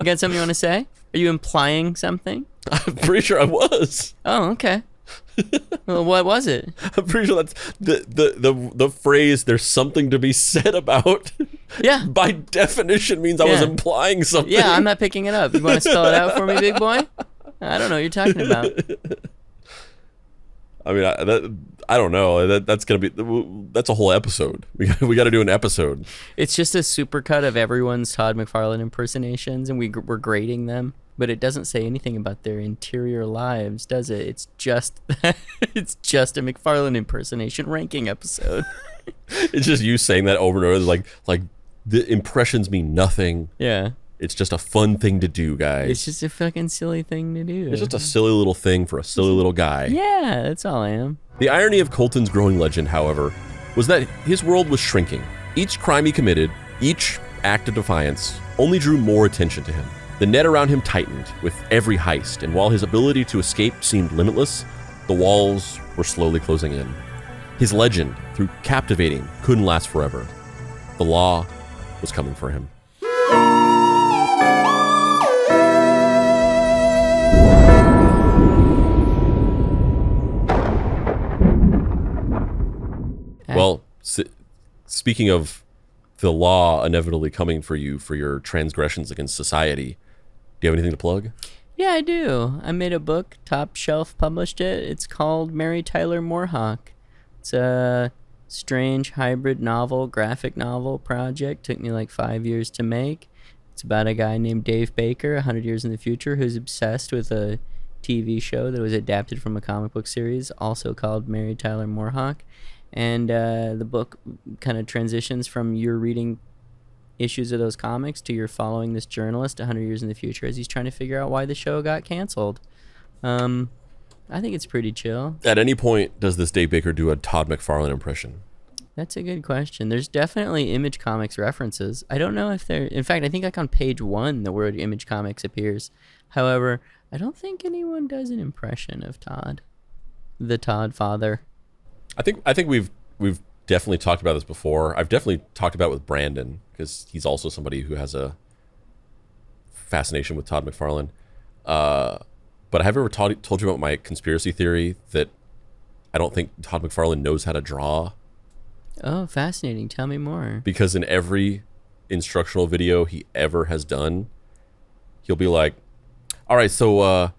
got something you want to say? Are you implying something? I'm pretty sure I was. Oh, okay. Well, what was it? I'm pretty sure that's the phrase "there's something to be said about." Yeah. By definition means I was implying something. Yeah, I'm not picking it up. You want to spell it out for me, big boy? I don't know what you're talking about. I mean, I don't know. That's a whole episode. We got to do an episode. It's just a supercut of everyone's Todd McFarlane impersonations, and we're grading them. But it doesn't say anything about their interior lives, does it? It's just it's just a McFarlane impersonation ranking episode. It's just you saying that over and over, like the impressions mean nothing. Yeah. It's just a fun thing to do, guys. It's just a fucking silly thing to do. It's just a silly little thing for a silly little guy. Yeah, that's all I am. The irony of Colton's growing legend, however, was that his world was shrinking. Each crime he committed, each act of defiance, only drew more attention to him. The net around him tightened with every heist, and while his ability to escape seemed limitless, the walls were slowly closing in. His legend, through captivating, couldn't last forever. The law was coming for him. Well, speaking of the law inevitably coming for you for your transgressions against society, do you have anything to plug? Yeah, I do. I made a book. Top Shelf published it. It's called Mary Tyler Moorhawk. It's a strange hybrid novel, graphic novel project. Took me like 5 years to make. It's about a guy named Dave Baker, 100 years in the future, who's obsessed with a TV show that was adapted from a comic book series, also called Mary Tyler Moorhawk. And the book kind of transitions from you're reading issues of those comics to you're following this journalist 100 years in the future as he's trying to figure out why the show got canceled. I think it's pretty chill. At any point, does this Dave Baker do a Todd McFarlane impression? That's a good question. There's definitely Image Comics references. I don't know if they're... In fact, I think like on page 1, the word Image Comics appears. However, I don't think anyone does an impression of Todd. The Todd father. I think we've definitely talked about this before. I've definitely talked about it with Brandon because he's also somebody who has a fascination with Todd McFarlane. But have I ever told you about my conspiracy theory that I don't think Todd McFarlane knows how to draw? Oh, fascinating. Tell me more. Because in every instructional video he ever has done, he'll be like, all right, so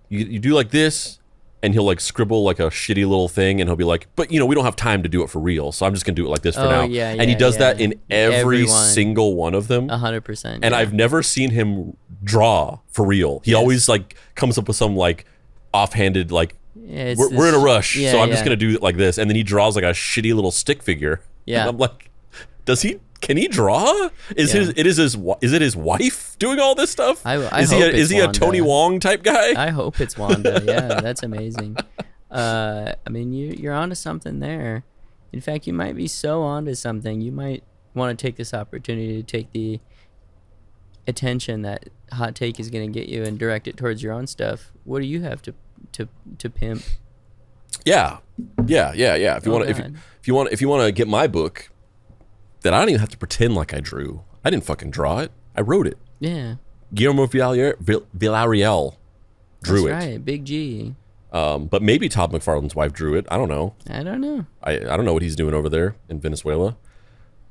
you do like this, and he'll like scribble like a shitty little thing, and he'll be like, but we don't have time to do it for real, so I'm just gonna do it like this for now. Yeah, and he does that in every single one of them. 100%. And I've never seen him draw for real. He always like comes up with some like offhanded like, we're in a rush, so I'm just gonna do it like this, and then he draws like a shitty little stick figure. Yeah. And I'm like, can he draw? Is it his wife doing all this stuff? Is he a Tony Wong type guy? I hope it's Wanda. Yeah, that's amazing. I mean, you're onto something there. In fact, you might be so onto something. You might want to take this opportunity to take the attention that Hot Take is going to get you and direct it towards your own stuff. What do you have to pimp? Yeah. If you want to get my book, that I don't even have to pretend like I drew. I didn't fucking draw it. I wrote it. Yeah. Guillermo Villarreal drew it. That's right, Big G. But maybe Todd McFarlane's wife drew it. I don't know. I don't know. I don't know what he's doing over there in Venezuela.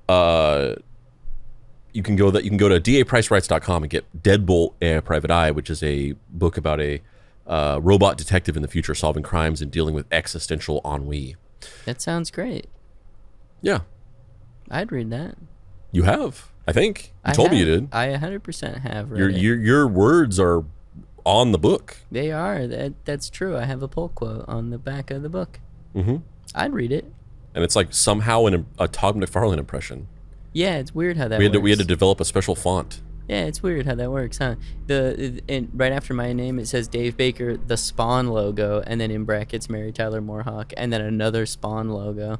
You can go to dapricerights.com and get Deadbolt a Private Eye, which is a book about a robot detective in the future solving crimes and dealing with existential ennui. That sounds great. Yeah. I'd read that. You have, I think. You told me you did. I 100% have read it. Your words are on the book. They are. That's true. I have a pull quote on the back of the book. Mm-hmm. I'd read it. And it's like somehow a Todd McFarlane impression. Yeah, it's weird how that works. We had to develop a special font. Yeah, it's weird how that works, huh? And right after my name, it says Dave Baker, the Spawn logo, and then in brackets, Mary Tyler Moorehawk, and then another Spawn logo.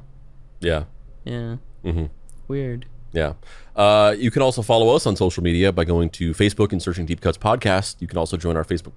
Yeah. Yeah. Mm-hmm. Weird. Yeah. You can also follow us on social media by going to Facebook and searching Deep Cuts Podcast. You can also join our Facebook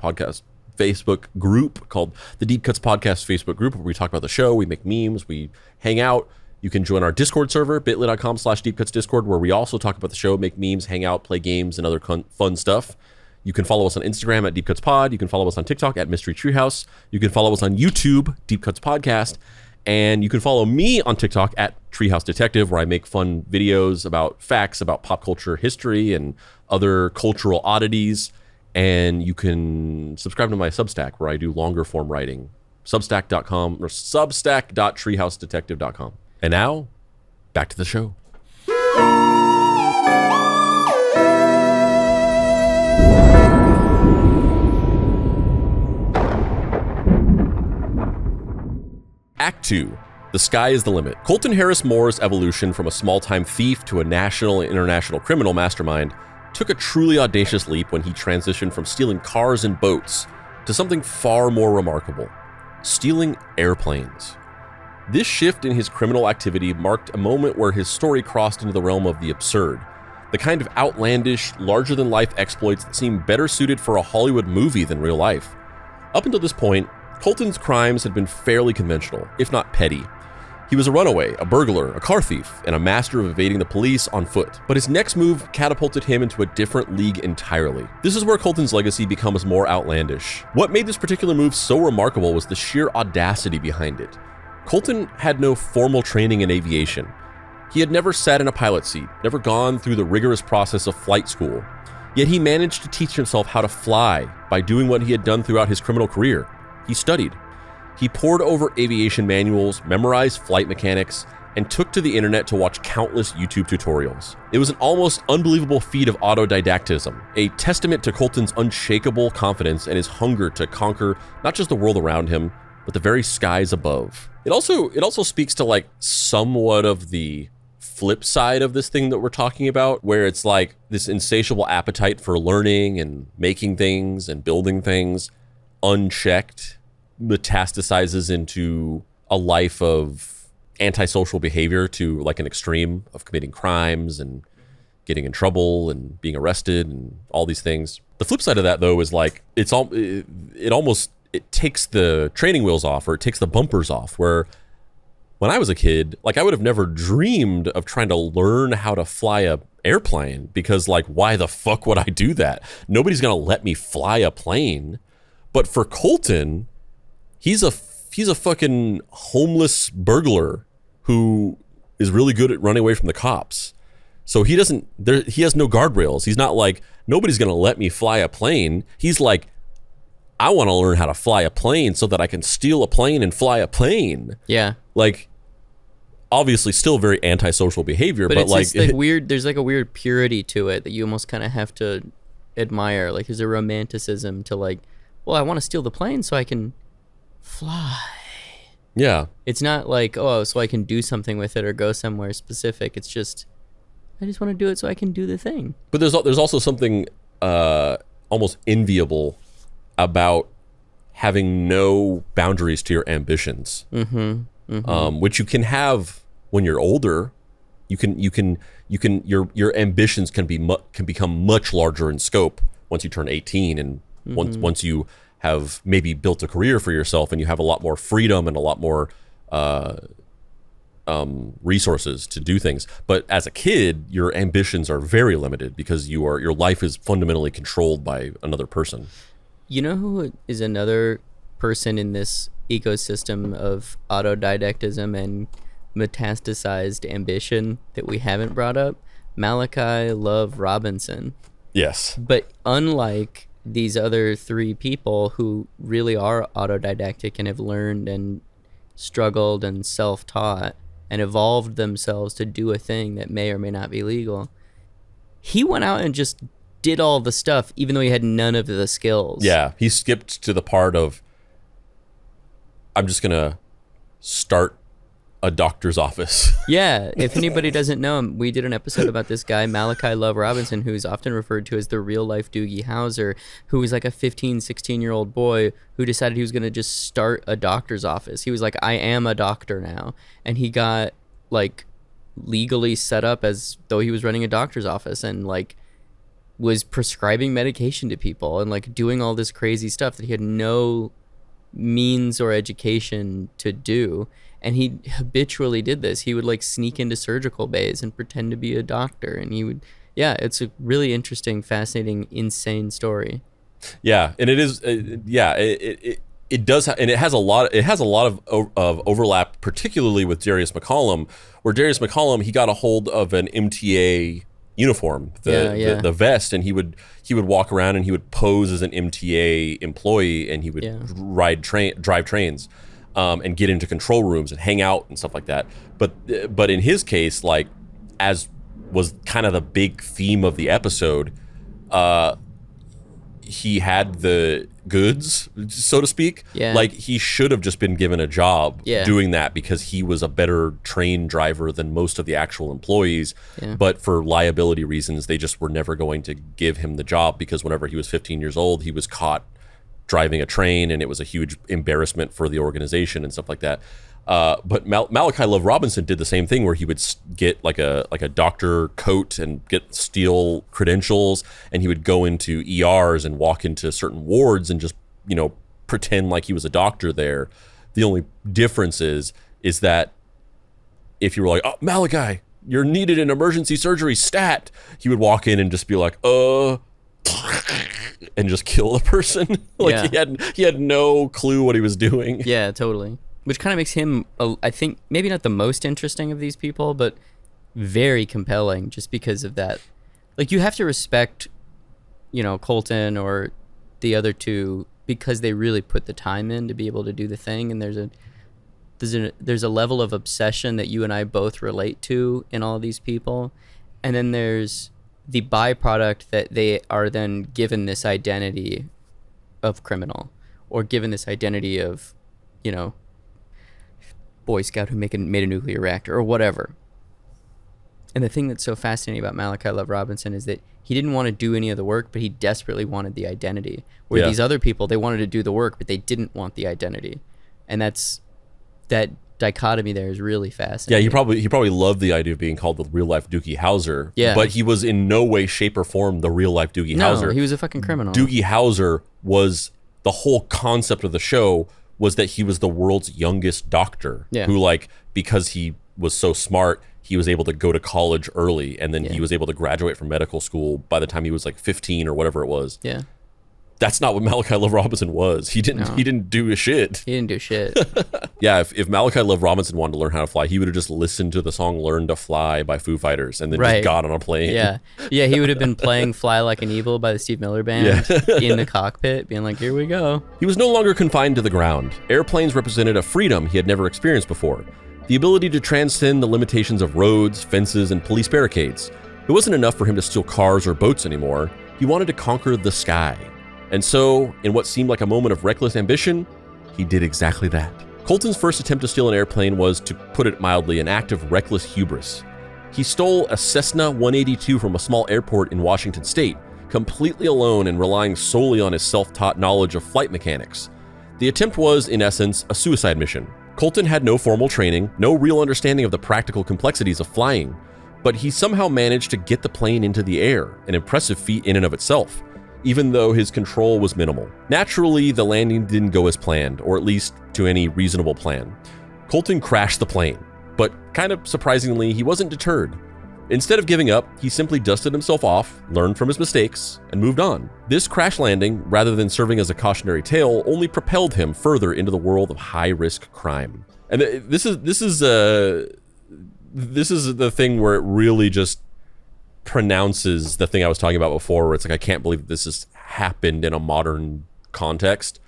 group called the Deep Cuts Podcast Facebook group, where we talk about the show, we make memes, we hang out. You can join our Discord server, bit.ly.com/deepcutsdiscord, where we also talk about the show, make memes, hang out, play games, and other fun stuff. You can follow us on Instagram at Deep Cuts Pod. You can follow us on TikTok at Mystery Treehouse. You can follow us on YouTube, Deep Cuts Podcast. And you can follow me on TikTok at Treehouse Detective, where I make fun videos about facts about pop culture history and other cultural oddities. And you can subscribe to my Substack, where I do longer form writing. Substack.com or substack.treehousedetective.com. And now, back to the show. Act 2. The Sky is the Limit. Colton Harris-Moore's evolution from a small-time thief to a national and international criminal mastermind took a truly audacious leap when he transitioned from stealing cars and boats to something far more remarkable: stealing airplanes. This shift in his criminal activity marked a moment where his story crossed into the realm of the absurd, the kind of outlandish, larger-than-life exploits that seem better suited for a Hollywood movie than real life. Up until this point, Colton's crimes had been fairly conventional, if not petty. He was a runaway, a burglar, a car thief, and a master of evading the police on foot. But his next move catapulted him into a different league entirely. This is where Colton's legacy becomes more outlandish. What made this particular move so remarkable was the sheer audacity behind it. Colton had no formal training in aviation. He had never sat in a pilot seat, never gone through the rigorous process of flight school. Yet he managed to teach himself how to fly by doing what he had done throughout his criminal career. He studied. He pored over aviation manuals, memorized flight mechanics, and took to the internet to watch countless YouTube tutorials. It was an almost unbelievable feat of autodidactism, a testament to Colton's unshakable confidence and his hunger to conquer not just the world around him, but the very skies above. It also speaks to like somewhat of the flip side of this thing that we're talking about, where it's like this insatiable appetite for learning and making things and building things unchecked metastasizes into a life of antisocial behavior to like an extreme of committing crimes and getting in trouble and being arrested and all these things. The flip side of that though is like it takes the training wheels off, or it takes the bumpers off, where when I was a kid, like I would have never dreamed of trying to learn how to fly a airplane, because like, why the fuck would I do that? Nobody's gonna let me fly a plane. But for Colton, he's a fucking homeless burglar who is really good at running away from the cops. So he has no guardrails. He's not like, nobody's gonna let me fly a plane. He's like, I want to learn how to fly a plane so that I can steal a plane and fly a plane. Yeah. Like, obviously still very antisocial behavior, but like, it's like weird, there's like a weird purity to it that you almost kind of have to admire. Like there's a romanticism to like, well, I want to steal the plane so I can fly. Yeah. It's not like, oh, so I can do something with it or go somewhere specific. It's just, I just want to do it so I can do the thing. But there's also something almost enviable about having no boundaries to your ambitions, which you can have when you're older. Your ambitions can become much larger in scope once you turn 18 and once you have maybe built a career for yourself, and you have a lot more freedom and a lot more resources to do things. But as a kid, your ambitions are very limited because your life is fundamentally controlled by another person. You know who is another person in this ecosystem of autodidactism and metastasized ambition that we haven't brought up? Malachi Love Robinson. Yes. But unlike these other three people who really are autodidactic and have learned and struggled and self-taught and evolved themselves to do a thing that may or may not be legal, he went out and just did all the stuff even though he had none of the skills. Yeah, he skipped to the part of, I'm just gonna start a doctor's office. Yeah, if anybody doesn't know him, we did an episode about this guy, Malachi Love Robinson, who's often referred to as the real-life Doogie Howser, who was like a 15, 16-year-old boy who decided he was going to just start a doctor's office. He was like, I am a doctor now. And he got, like, legally set up as though he was running a doctor's office and, like, was prescribing medication to people and, like, doing all this crazy stuff that he had no means or education to do. And he habitually did this. He would like sneak into surgical bays and pretend to be a doctor. And he would, yeah, it's a really interesting, fascinating, insane story. Yeah, and it is, it does, and it has a lot of overlap, particularly with Darius McCollum, where Darius McCollum, he got a hold of an MTA uniform, the vest, and he would walk around and he would pose as an MTA employee, and he would drive trains. And get into control rooms and hang out and stuff like that. But in his case, like, as was kind of the big theme of the episode, he had the goods, so to speak. Yeah. Like, he should have just been given a job doing that because he was a better train driver than most of the actual employees. Yeah. But for liability reasons, they just were never going to give him the job because whenever he was 15 years old, he was caught driving a train, and it was a huge embarrassment for the organization and stuff like that. But Malachi Love Robinson did the same thing, where he would get like a doctor coat and get steal credentials, and he would go into ERs and walk into certain wards and just, you know, pretend like he was a doctor there. The only difference is that if you were like, oh, Malachi, you're needed in emergency surgery stat, he would walk in and just be like, and just kill the person. Like, he had no clue what he was doing. Yeah, totally. Which kind of makes him, I think, maybe not the most interesting of these people, but very compelling just because of that. Like, you have to respect, you know, Colton or the other two because they really put the time in to be able to do the thing. And there's a level of obsession that you and I both relate to in all of these people. And then there's the byproduct that they are then given this identity of criminal, or given this identity of, you know, Boy Scout who made a nuclear reactor or whatever. And the thing that's so fascinating about Malachi Love Robinson is that he didn't want to do any of the work, but he desperately wanted the identity. Where these other people, they wanted to do the work, but they didn't want the identity. And that dichotomy there is really fascinating. Yeah, he probably loved the idea of being called the real life Doogie Howser. Yeah. But he was in no way, shape, or form the real life Doogie Howser. No, he was a fucking criminal. Doogie Howser was, the whole concept of the show was that he was the world's youngest doctor. Yeah. Who, like, because he was so smart, he was able to go to college early, and then he was able to graduate from medical school by the time he was like 15 or whatever it was. Yeah. That's not what Malachi Love Robinson was. He didn't do a shit. He didn't do shit. Yeah, if Malachi Love Robinson wanted to learn how to fly, he would have just listened to the song Learn to Fly by Foo Fighters and then just got on a plane. Yeah. Yeah, he would have been playing Fly Like an Eagle by the Steve Miller Band in the cockpit, being like, here we go. He was no longer confined to the ground. Airplanes represented a freedom he had never experienced before. The ability to transcend the limitations of roads, fences, and police barricades. It wasn't enough for him to steal cars or boats anymore. He wanted to conquer the sky. And so, in what seemed like a moment of reckless ambition, he did exactly that. Colton's first attempt to steal an airplane was, to put it mildly, an act of reckless hubris. He stole a Cessna 182 from a small airport in Washington state, completely alone and relying solely on his self-taught knowledge of flight mechanics. The attempt was, in essence, a suicide mission. Colton had no formal training, no real understanding of the practical complexities of flying, but he somehow managed to get the plane into the air, an impressive feat in and of itself. even though his control was minimal. Naturally, the landing didn't go as planned, or at least to any reasonable plan. Colton crashed the plane, but kind of surprisingly, he wasn't deterred. Instead of giving up, he simply dusted himself off, learned from his mistakes, and moved on. This crash landing, rather than serving as a cautionary tale, only propelled him further into the world of high-risk crime. And this is the thing where it really just pronounces the thing I was talking about before, where it's like, I can't believe this has happened in a modern context.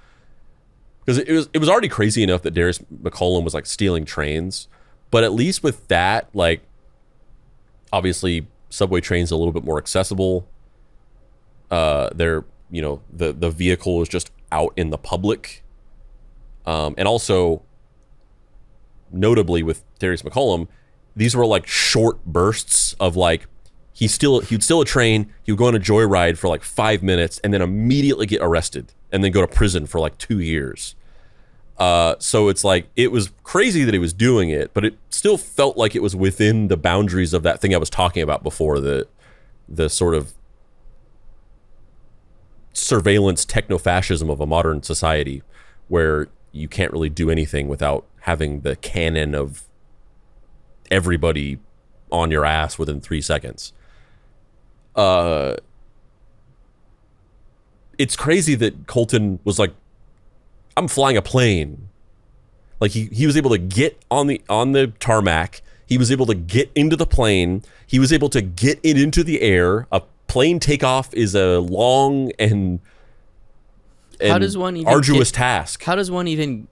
Because it was already crazy enough that Darius McCollum was like stealing trains, but at least with that, like, obviously subway trains a little bit more accessible. They're, you know, the vehicle is just out in the public. And also, notably with Darius McCollum, these were like short bursts of like, he'd steal a train, he would go on a joyride for like 5 minutes and then immediately get arrested and then go to prison for like 2 years. So it's like, it was crazy that he was doing it, but it still felt like it was within the boundaries of that thing I was talking about before, the sort of surveillance techno-fascism of a modern society where you can't really do anything without having the cannon of everybody on your ass within 3 seconds. It's crazy that Colton was like, I'm flying a plane. Like he was able to get on the tarmac. He was able to get into the plane. He was able to get it into the air. A plane takeoff is a long and how does one even arduous task. How does one even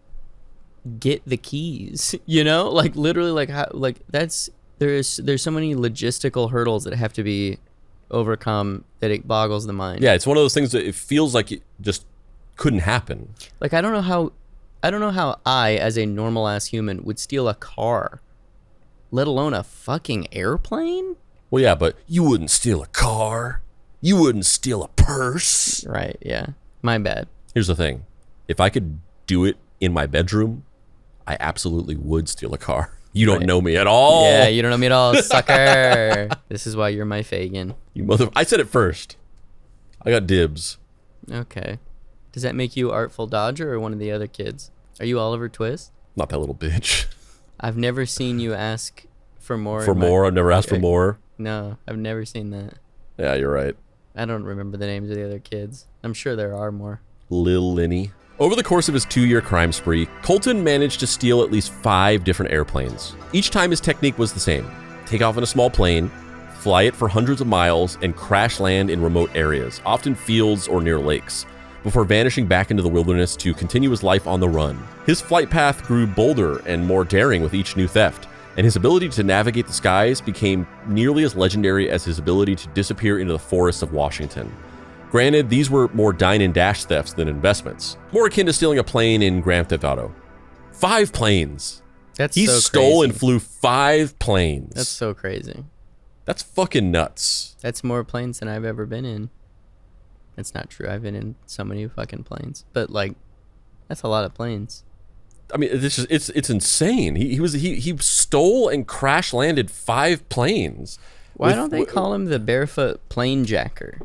get the keys? You know, like literally, like how, like that's there's so many logistical hurdles that have to be overcome that it boggles the mind. Yeah, it's one of those things that it feels like it just couldn't happen. Like I don't know how I, as a normal ass human, would steal a car, let alone a fucking airplane. Well, yeah, but you wouldn't steal a car. You wouldn't steal a purse. Right, yeah. My bad. Here's the thing. If I could do it in my bedroom, I absolutely would steal a car. You don't know me at all. Yeah, you don't know me at all, sucker. This is why you're my Fagin. You mother... I said it first. I got dibs. Okay. Does that make you Artful Dodger or one of the other kids? Are you Oliver Twist? Not that little bitch. I've never seen you ask for more. For more? I've never asked for more? No, I've never seen that. Yeah, you're right. I don't remember the names of the other kids. I'm sure there are more. Lil Lenny. Over the course of his 2-year crime spree, Colton managed to steal at least 5 different airplanes. Each time his technique was the same. Take off in a small plane, fly it for hundreds of miles, and crash land in remote areas, often fields or near lakes, before vanishing back into the wilderness to continue his life on the run. His flight path grew bolder and more daring with each new theft, and his ability to navigate the skies became nearly as legendary as his ability to disappear into the forests of Washington. Granted, these were more dine and dash thefts than investments, more akin to stealing a plane in Grand Theft Auto. 5 planes. He stole and flew 5 planes. That's so crazy. That's fucking nuts. That's more planes than I've ever been in. That's not true. I've been in so many fucking planes, but like, that's a lot of planes. I mean, it's insane. He stole and crash landed 5 planes. Why don't they call him the Barefoot Plane Jacker?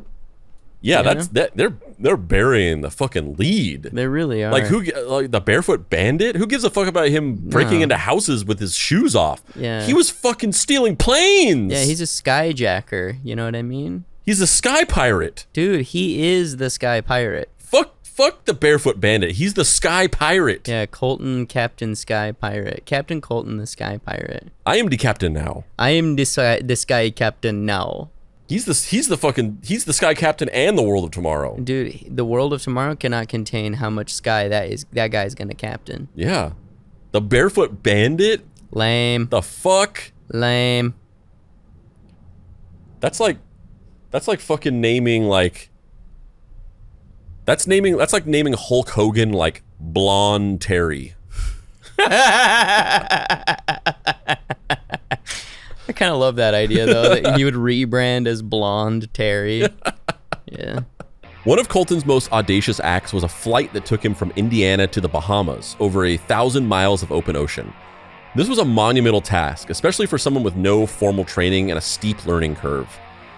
Yeah, they're burying the fucking lead. They really are. Like the Barefoot Bandit? Who gives a fuck about him breaking into houses with his shoes off? Yeah. He was fucking stealing planes. Yeah, he's a skyjacker. You know what I mean? He's a sky pirate. Dude, he is the sky pirate. Fuck the Barefoot Bandit. He's the sky pirate. Yeah, Colton, Captain Sky Pirate. Captain Colton, the sky pirate. I am the captain now. I am the sky captain now. He's the sky captain and the world of tomorrow. Dude, the world of tomorrow cannot contain how much sky that guy's gonna captain. Yeah. The Barefoot Bandit? Lame. The fuck? Lame. That's like fucking naming like that's like naming Hulk Hogan like Blonde Terry. I kind of love that idea, though, that he would rebrand as Blonde Terry. Yeah. One of Colton's most audacious acts was a flight that took him from Indiana to the Bahamas, over 1,000 miles of open ocean. This was a monumental task, especially for someone with no formal training and a steep learning curve.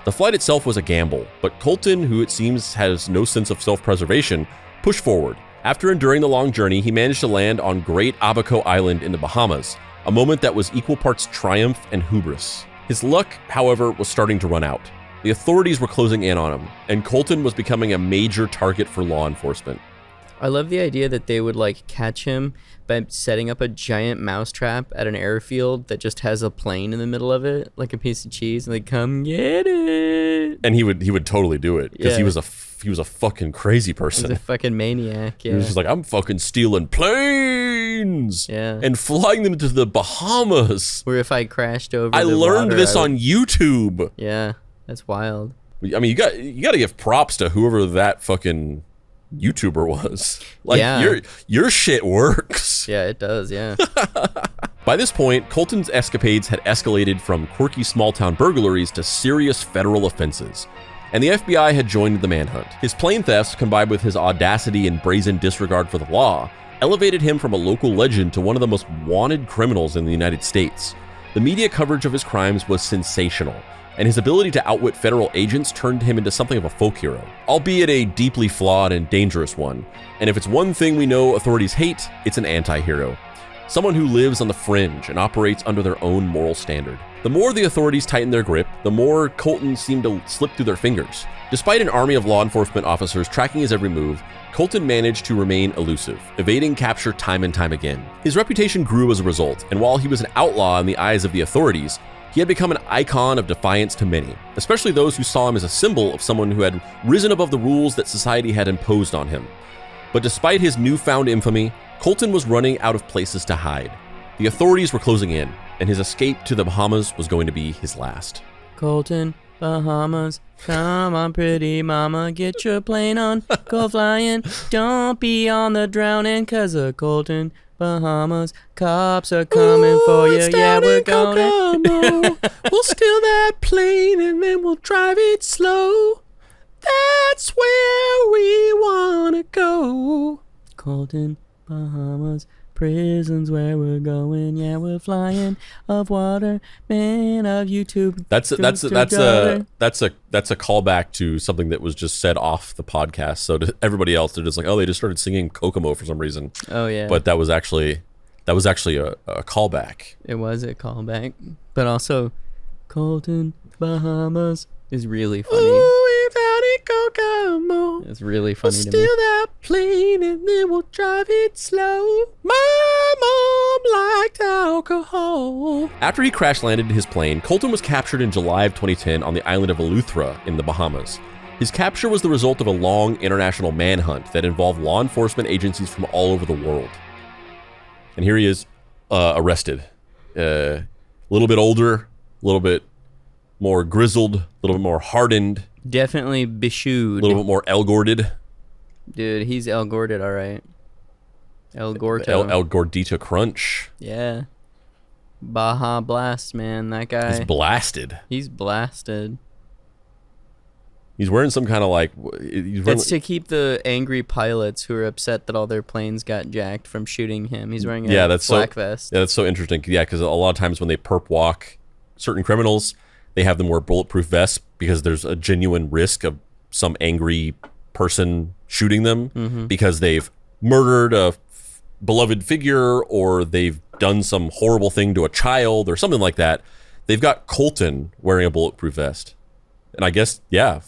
The flight itself was a gamble, but Colton, who it seems has no sense of self-preservation, pushed forward. After enduring the long journey, he managed to land on Great Abaco Island in the Bahamas, a moment that was equal parts triumph and hubris. His luck, however, was starting to run out. The authorities were closing in on him, and Colton was becoming a major target for law enforcement. I love the idea that they would like catch him by setting up a giant mousetrap at an airfield that just has a plane in the middle of it, like a piece of cheese, and they come get it. And he would totally do it because Yeah. he was a fucking crazy person. He's a fucking maniac. Yeah. He was just like, I'm fucking stealing planes Yeah. and flying them to the Bahamas. Where if I crashed over, I the learned water, this I would- on YouTube. Yeah, that's wild. I mean, you got to give props to whoever that fucking YouTuber was. Like, Yeah. your shit works. Yeah, it does. Yeah. By this point, Colton's escapades had escalated from quirky small-town burglaries to serious federal offenses, and the FBI had joined the manhunt. His plane thefts, combined with his audacity and brazen disregard for the law, elevated him from a local legend to one of the most wanted criminals in the United States. The media coverage of his crimes was sensational, and his ability to outwit federal agents turned him into something of a folk hero, albeit a deeply flawed and dangerous one. And if it's one thing we know authorities hate, it's an anti-hero. Someone who lives on the fringe and operates under their own moral standard. The more the authorities tightened their grip, the more Colton seemed to slip through their fingers. Despite an army of law enforcement officers tracking his every move, Colton managed to remain elusive, evading capture time and time again. His reputation grew as a result, and while he was an outlaw in the eyes of the authorities, he had become an icon of defiance to many, especially those who saw him as a symbol of someone who had risen above the rules that society had imposed on him. But despite his newfound infamy, Colton was running out of places to hide. The authorities were closing in, and his escape to the Bahamas was going to be his last. Colton, Bahamas, come on, pretty mama, get your plane on, go flying. Don't be on the drowning, 'cause of Colton, Bahamas, cops are coming for you. Yeah, we're going. We'll steal that plane and then we'll drive it slow. That's where we wanna go. Colton, Bahamas, prisons where we're going. Yeah, we're flying of water, man of YouTube. That's a callback to something that was just said off the podcast. So to everybody else, they're just like, oh, they just started singing Kokomo for some reason. Oh yeah, But that was actually a callback. it was a callback. But also, Colton, Bahamas is really funny. Ooh, without it, Kokomo. It's really funny to me. Steal that plane and then we'll drive it slow. My mom liked alcohol. After he crash landed his plane, Colton was captured in July of 2010 on the island of Eleuthera in the Bahamas. His capture was the result of a long international manhunt that involved law enforcement agencies from all over the world. And here he is, arrested. A little bit older, a little bit more grizzled, a little bit more hardened, Definitely a beshewed. little bit more El-Gorded. Dude, he's El Gorded, all right. El Gorto. El Gordita Crunch. Yeah. Baja Blast, man. That guy. He's blasted. He's blasted. He's wearing some kind of like. He's wearing, That's to keep the angry pilots who are upset that all their planes got jacked from shooting him. He's wearing a black vest. Yeah, that's so interesting. Yeah, because a lot of times when they perp walk certain criminals, they have them wear bulletproof vests because there's a genuine risk of some angry person shooting them because they've murdered a beloved figure or they've done some horrible thing to a child or something like that. They've got Colton wearing a bulletproof vest. And I guess, yeah,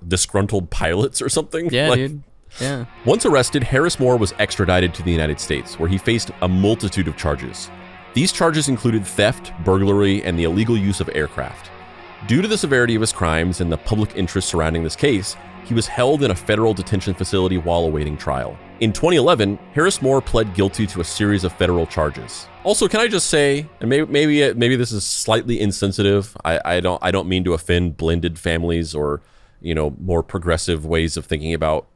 disgruntled pilots or something. Yeah, like, dude. Yeah. Once arrested, Harris-Moore was extradited to the United States, where he faced a multitude of charges. These charges included theft, burglary, and the illegal use of aircraft. Due to the severity of his crimes and the public interest surrounding this case, he was held in a federal detention facility while awaiting trial. In 2011, Harris-Moore pled guilty to a series of federal charges. Also, can I just say, and maybe this is slightly insensitive. I don't mean to offend blended families or, more progressive ways of thinking about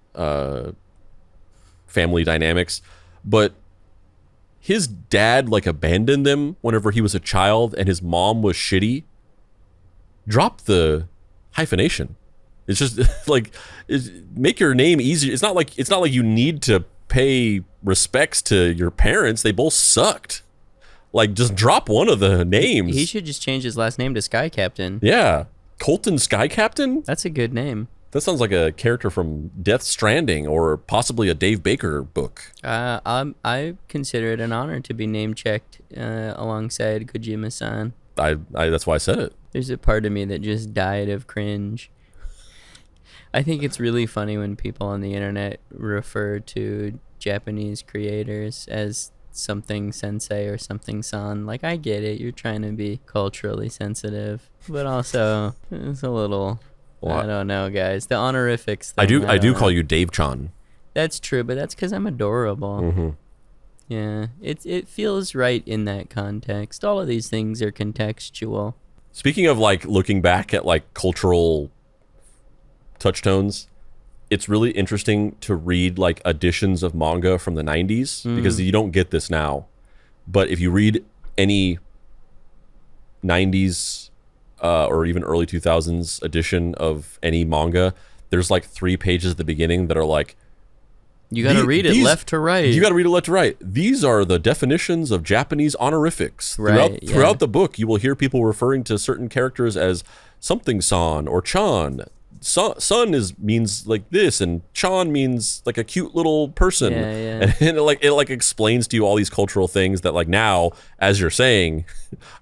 family dynamics, but his dad abandoned them whenever he was a child, and his mom was shitty. Drop the hyphenation. It's just make your name easier. It's not like you need to pay respects to your parents. They both sucked. Just drop one of the names. He should just change his last name to Sky Captain. Yeah. Colton Sky Captain? That's a good name. That sounds like a character from Death Stranding or possibly a Dave Baker book. I consider it an honor to be name-checked alongside Kojima-san. That's why I said it. There's a part of me that just died of cringe. I think it's really funny when people on the internet refer to Japanese creators as something sensei or something san. Like, I get it. You're trying to be culturally sensitive. But also, it's a little... Well, I don't know, guys. The honorifics thing, I do call you Dave-chan. That's true, but that's because I'm adorable. Mm-hmm. Yeah, it feels right in that context. All of these things are contextual. Speaking of, like, looking back at, like, cultural touchstones, it's really interesting to read, like, editions of manga from the 90s, because you don't get this now. But if you read any 90s or even early 2000s edition of any manga, there's, like, 3 pages at the beginning that are, like, you got to read it left to right. You got to read it left to right. These are the definitions of Japanese honorifics. Throughout the book, you will hear people referring to certain characters as something san or chan. Sun means like this, and chan means like a cute little person. Yeah. And it explains to you all these cultural things that, like, now, as you're saying,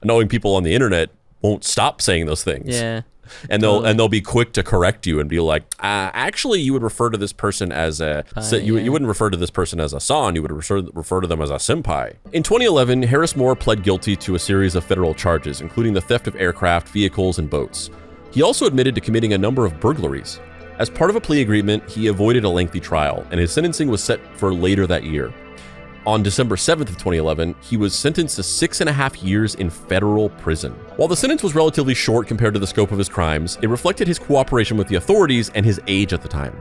knowing people on the internet won't stop saying those things. Yeah. And they'll be quick to correct you and be like, actually, you would refer to this person as a you wouldn't refer to this person as a san, you would refer to them as a senpai. In 2011, Harris-Moore pled guilty to a series of federal charges, including the theft of aircraft, vehicles, and boats. He also admitted to committing a number of burglaries. As part of a plea agreement, he avoided a lengthy trial, and his sentencing was set for later that year. On December 7th of 2011, he was sentenced to 6.5 years in federal prison. While the sentence was relatively short compared to the scope of his crimes, it reflected his cooperation with the authorities and his age at the time.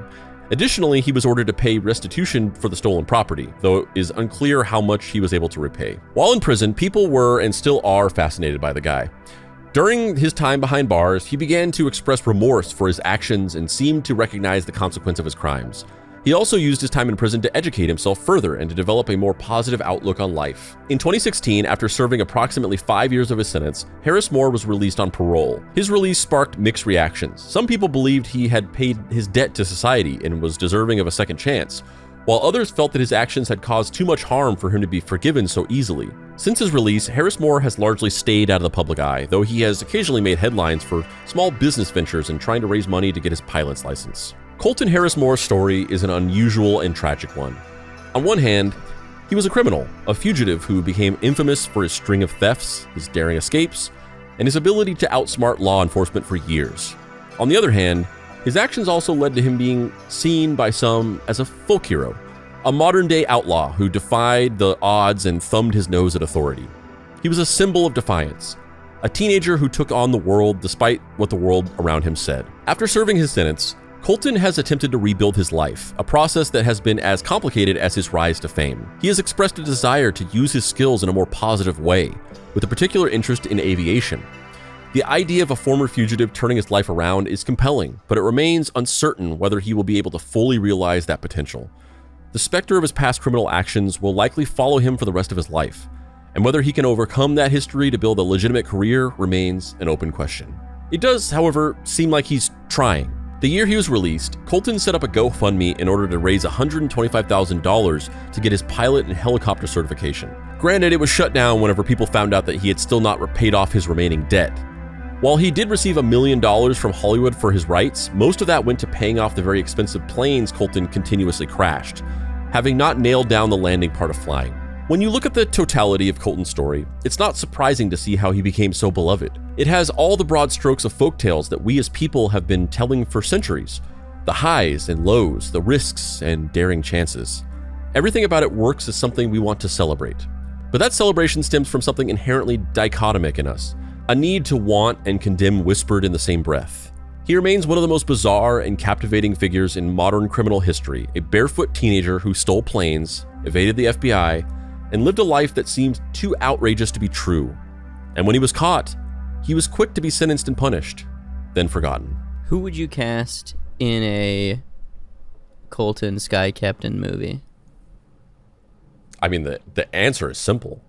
Additionally, he was ordered to pay restitution for the stolen property, though it is unclear how much he was able to repay. While in prison, people were and still are fascinated by the guy. During his time behind bars, he began to express remorse for his actions and seemed to recognize the consequence of his crimes. He also used his time in prison to educate himself further and to develop a more positive outlook on life. In 2016, after serving approximately 5 years of his sentence, Harris-Moore was released on parole. His release sparked mixed reactions. Some people believed he had paid his debt to society and was deserving of a second chance, while others felt that his actions had caused too much harm for him to be forgiven so easily. Since his release, Harris-Moore has largely stayed out of the public eye, though he has occasionally made headlines for small business ventures and trying to raise money to get his pilot's license. Colton Harris-Moore's story is an unusual and tragic one. On one hand, he was a criminal, a fugitive who became infamous for his string of thefts, his daring escapes, and his ability to outsmart law enforcement for years. On the other hand, his actions also led to him being seen by some as a folk hero, a modern-day outlaw who defied the odds and thumbed his nose at authority. He was a symbol of defiance, a teenager who took on the world despite what the world around him said. After serving his sentence, Colton has attempted to rebuild his life, a process that has been as complicated as his rise to fame. He has expressed a desire to use his skills in a more positive way, with a particular interest in aviation. The idea of a former fugitive turning his life around is compelling, but it remains uncertain whether he will be able to fully realize that potential. The specter of his past criminal actions will likely follow him for the rest of his life, and whether he can overcome that history to build a legitimate career remains an open question. It does, however, seem like he's trying. The year he was released, Colton set up a GoFundMe in order to raise $125,000 to get his pilot and helicopter certification. Granted, it was shut down whenever people found out that he had still not paid off his remaining debt. While he did receive $1 million from Hollywood for his rights, most of that went to paying off the very expensive planes Colton continuously crashed, having not nailed down the landing part of flying. When you look at the totality of Colton's story, it's not surprising to see how he became so beloved. It has all the broad strokes of folktales that we as people have been telling for centuries. The highs and lows, the risks and daring chances. Everything about it works as something we want to celebrate. But that celebration stems from something inherently dichotomic in us, a need to want and condemn whispered in the same breath. He remains one of the most bizarre and captivating figures in modern criminal history, a barefoot teenager who stole planes, evaded the FBI, and lived a life that seemed too outrageous to be true. And when he was caught, he was quick to be sentenced and punished, then forgotten. Who would you cast in a Colton Sky Captain movie? I mean, the answer is simple.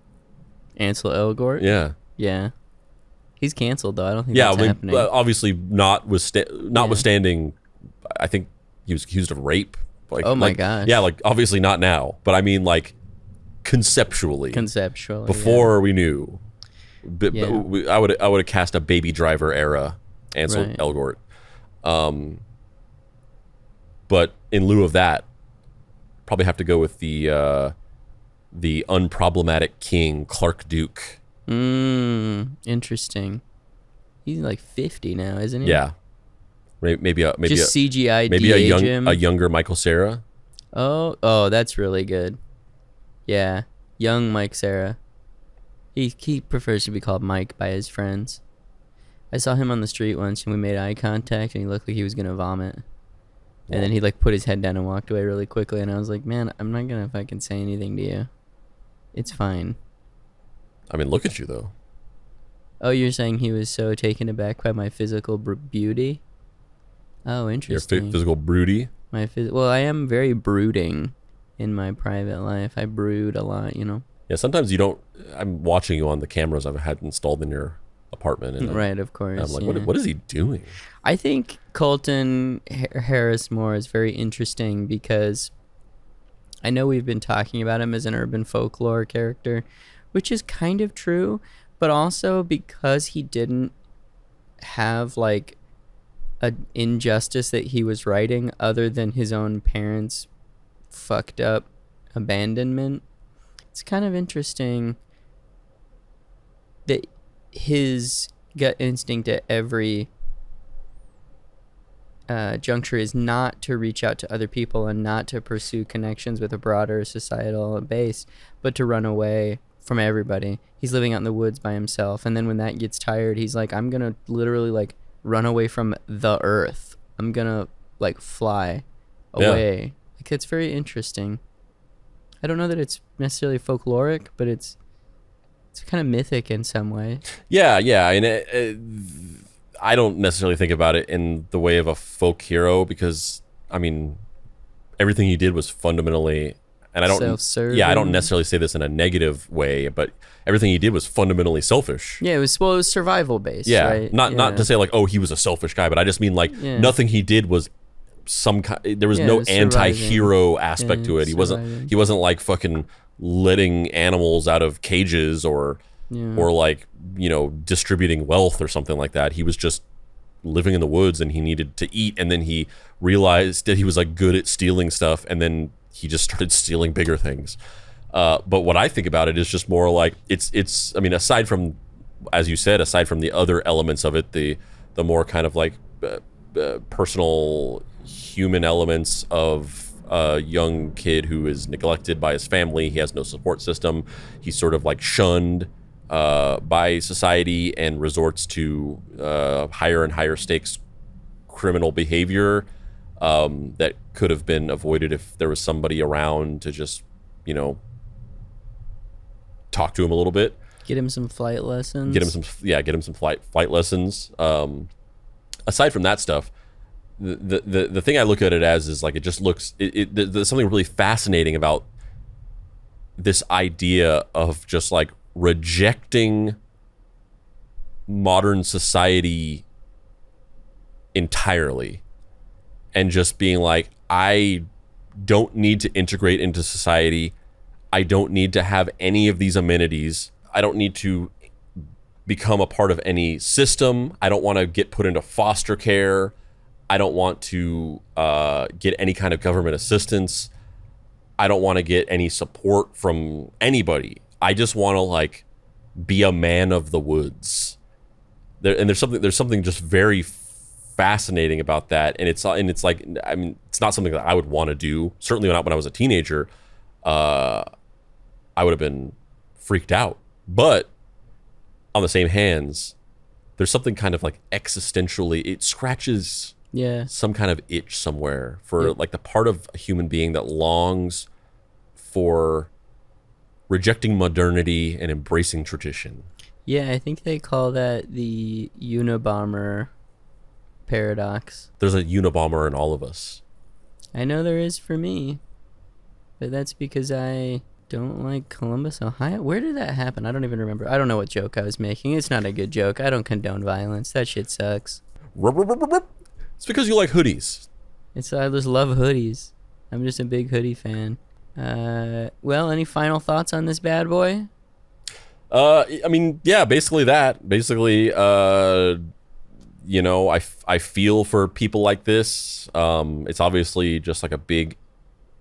Ansel Elgort? Yeah. Yeah. He's canceled though. I don't think Yeah, that's happening. obviously notwithstanding, I think he was accused of rape. Like, oh my gosh. Yeah, like obviously not now, but I mean like conceptually. Before we knew, I would have cast a Baby Driver era Ansel Elgort. But in lieu of that, probably have to go with the unproblematic king, Clark Duke. Interesting. He's like 50 now, isn't he? Yeah. Maybe just CGI maybe him. a younger Michael Cera. Oh, that's really good. Yeah, young Mike Cera. He prefers to be called Mike by his friends. I saw him on the street once, and we made eye contact, and he looked like he was gonna vomit. And then he like put his head down and walked away really quickly, and I was like, man, I'm not gonna fucking say anything to you. It's fine. I mean, look at you though. Oh, you're saying he was so taken aback by my physical beauty? Oh, interesting. Your physical broody? Well, I am very brooding in my private life. I brood a lot, you know. Yeah, sometimes you don't. I'm watching you on the cameras I've had installed in your apartment. And right, of course. I'm like, what is he doing? I think Colton Harris-Moore is very interesting because I know we've been talking about him as an urban folklore character, which is kind of true, but also because he didn't have like an injustice that he was writing other than his own parents' fucked up abandonment. It's kind of interesting that his gut instinct at every juncture is not to reach out to other people and not to pursue connections with a broader societal base, but to run away from everybody. He's living out in the woods by himself, and then when that gets tired, he's like, I'm gonna literally like run away from the earth. I'm gonna like fly away. Like, it's very interesting. I don't know that it's necessarily folkloric, but it's kind of mythic in some way. Yeah, and I don't necessarily think about it in the way of a folk hero because, I mean, everything he did was fundamentally, and I don't necessarily say this in a negative way, but everything he did was fundamentally selfish. Yeah, it was survival based. Yeah, right? Not to say like, oh, he was a selfish guy, but I just mean like nothing he did was some kind. There was no anti-hero aspect to it. He wasn't like fucking letting animals out of cages or like, you know, distributing wealth or something like that. He was just living in the woods and he needed to eat, and then he realized that he was like good at stealing stuff, and then he just started stealing bigger things. But what I think about it is just more like it's I mean, aside from, as you said, aside from the other elements of it, the more kind of like personal human elements of a young kid who is neglected by his family. He has no support system. He's sort of like shunned by society and resorts to higher and higher stakes criminal behavior that could have been avoided if there was somebody around to just, you know, talk to him a little bit. Get him some flight lessons. Get him some flight lessons. Aside from that stuff, the thing I look at it as is like, it just looks, there's something really fascinating about this idea of just like rejecting modern society entirely and just being like, I don't need to integrate into society. I don't need to have any of these amenities. I don't need to become a part of any system. I don't want to get put into foster care. I don't want to get any kind of government assistance. I don't want to get any support from anybody. I just want to like be a man of the woods. There's something just very fascinating about that, and it's like, I mean, it's not something that I would want to do. Certainly not when I was a teenager. I would have been freaked out. But on the same hands, there's something kind of like existentially, it scratches some kind of itch somewhere for like the part of a human being that longs for rejecting modernity and embracing tradition. Yeah, I think they call that the Unabomber paradox. There's a Unabomber in all of us. I know there is for me, but that's because I Don't like Columbus, Ohio? Where did that happen? I don't even remember. I don't know what joke I was making. It's not a good joke. I don't condone violence. That shit sucks. It's because you like hoodies. I just love hoodies. I'm just a big hoodie fan. Well, any final thoughts on this bad boy? I mean, yeah, basically that. Basically, you know, I feel for people like this. It's obviously just like a big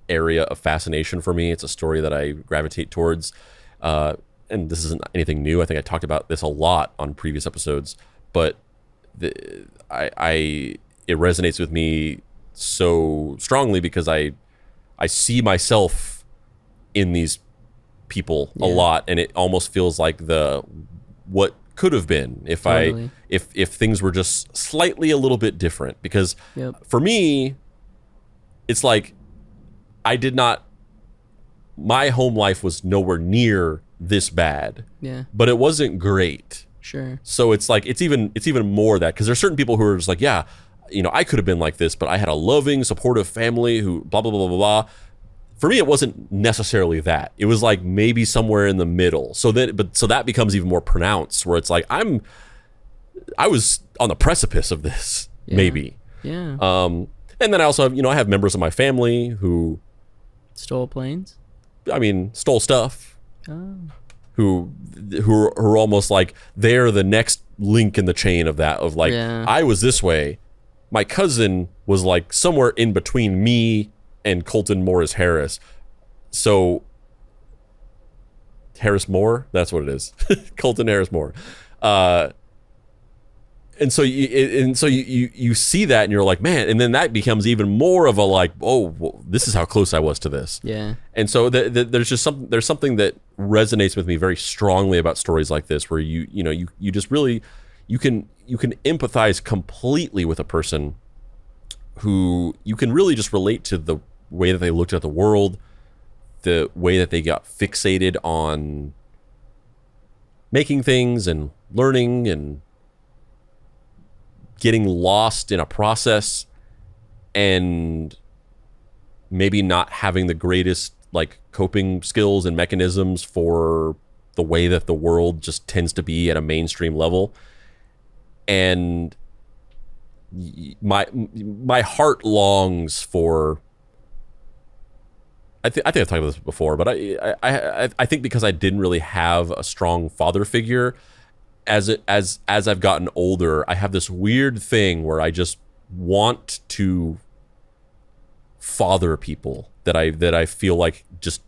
area of fascination for me. It's a story that I gravitate towards. And this isn't anything new. I think I talked about this a lot on previous episodes, but it resonates with me so strongly because I see myself in these people a lot, and it almost feels like what could have been if totally. if things were just slightly a little bit different. Because for me, it's like my home life was nowhere near this bad. Yeah. But it wasn't great. Sure. So it's like it's even more that, because there's certain people who are just like, yeah, you know, I could have been like this, but I had a loving, supportive family who blah blah blah blah blah. For me, it wasn't necessarily that. It was like maybe somewhere in the middle. So that becomes even more pronounced, where it's like I was on the precipice of this, maybe. Yeah. And then I also have, I have members of my family who stole planes. I mean, stole stuff. Oh. Who are almost like they're the next link in the chain of that. Of like, I was this way. My cousin was like somewhere in between me and Colton Harris. So Harris-Moore, that's what it is. Colton Harris-Moore. And so you see that and you're like, man, and then that becomes even more of a like, oh, well, this is how close I was to this. Yeah. And so there's something that resonates with me very strongly about stories like this, where you just really you can empathize completely with a person who you can really just relate to the way that they looked at the world, the way that they got fixated on making things and learning and getting lost in a process, and maybe not having the greatest like coping skills and mechanisms for the way that the world just tends to be at a mainstream level. And my heart longs for, I think I've talked about this before, but I think because I didn't really have a strong father figure, as I've gotten older, I have this weird thing where I just want to father people that I feel like just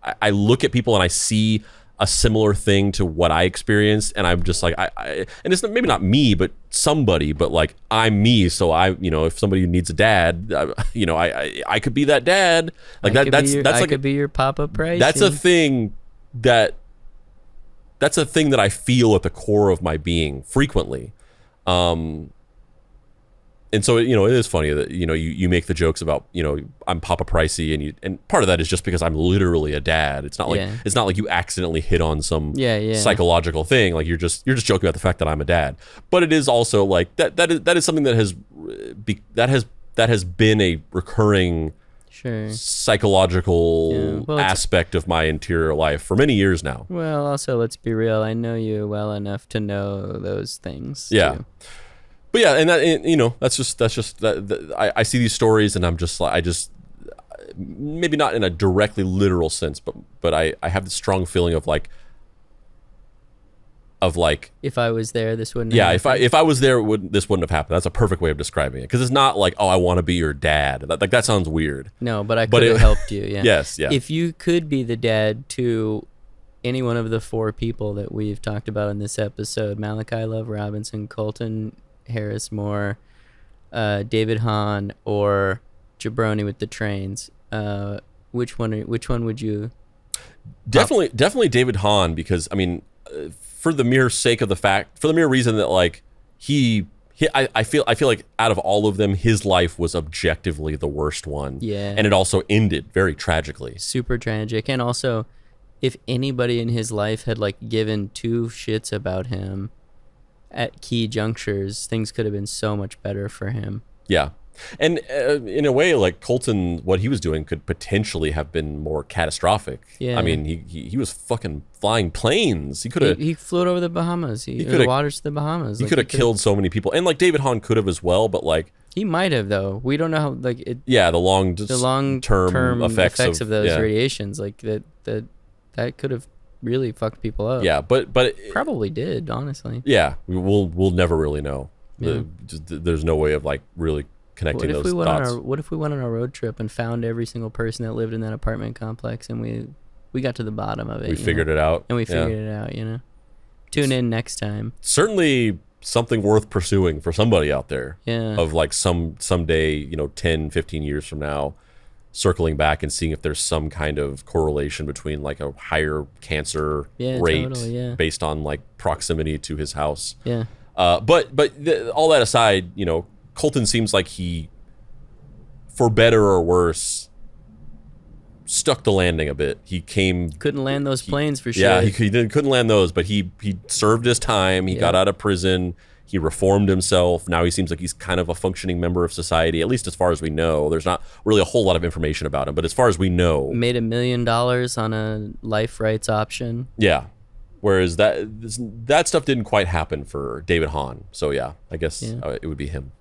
I look at people and I see a similar thing to what I experienced, and I'm just like and it's maybe not me, but somebody, but like I'm me, so if somebody needs a dad, I could be that dad. Like I could be your Papa Price. That's a thing that I feel at the core of my being frequently. And so, it is funny that, you make the jokes about, I'm Papa Pricey, and part of that is just because I'm literally a dad. It's not like you accidentally hit on some psychological thing. Like you're just joking about the fact that I'm a dad. But it is also like that is something that has been a recurring psychological aspect of my interior life for many years now. Well, also, let's be real. I know you well enough to know those things. Yeah. Too. But yeah, and that, that's just that I see these stories and I'm just like, maybe not in a directly literal sense, but I have this strong feeling of like if I was there, this wouldn't happen. if I was there, this wouldn't have happened. That's a perfect way of describing it, because it's not like, oh, I want to be your dad. That sounds weird. No, but I could have helped you. Yeah. Yes, yeah. If you could be the dad to any one of the four people that we've talked about in this episode, Malachi Love Robinson, Colton Harris-Moore, David Hahn, or Jabroni with the trains, which one would you? Definitely David Hahn, because I mean, for the mere reason that like I feel like out of all of them, his life was objectively the worst one. Yeah. And it also ended very tragically. Super tragic. And also, if anybody in his life had like given two shits about him at key junctures, things could have been so much better for him. Yeah. And in a way, like Colton, what he was doing could potentially have been more catastrophic. Yeah. I mean, he was fucking flying planes. He could have. He flew over the Bahamas. He could have waters to the Bahamas. He could have killed so many people, and like David Hahn could have as well. But like he might have though. We don't know how like it. Yeah, the long term effects of those yeah. radiations, like that could have really fucked people up. Yeah, but probably did, honestly. Yeah, we'll never really know. Yeah. There's no way of like really connecting those dots. What if we went on a road trip and found every single person that lived in that apartment complex, and we got to the bottom of it. We figured it out. And we figured it out, Tune in next time. Certainly something worth pursuing for somebody out there. Yeah. Of like someday, 10, 15 years from now, circling back and seeing if there's some kind of correlation between like a higher cancer rate based on like proximity to his house. Yeah. But all that aside, Colton seems like he, for better or worse, stuck the landing a bit. He couldn't land those planes for shit. Yeah, he couldn't land those, but he served his time. He got out of prison. He reformed himself. Now he seems like he's kind of a functioning member of society, at least as far as we know. There's not really a whole lot of information about him, but as far as we know, made $1 million on a life rights option. Yeah. Whereas that stuff didn't quite happen for David Hahn. So yeah, I guess it would be him.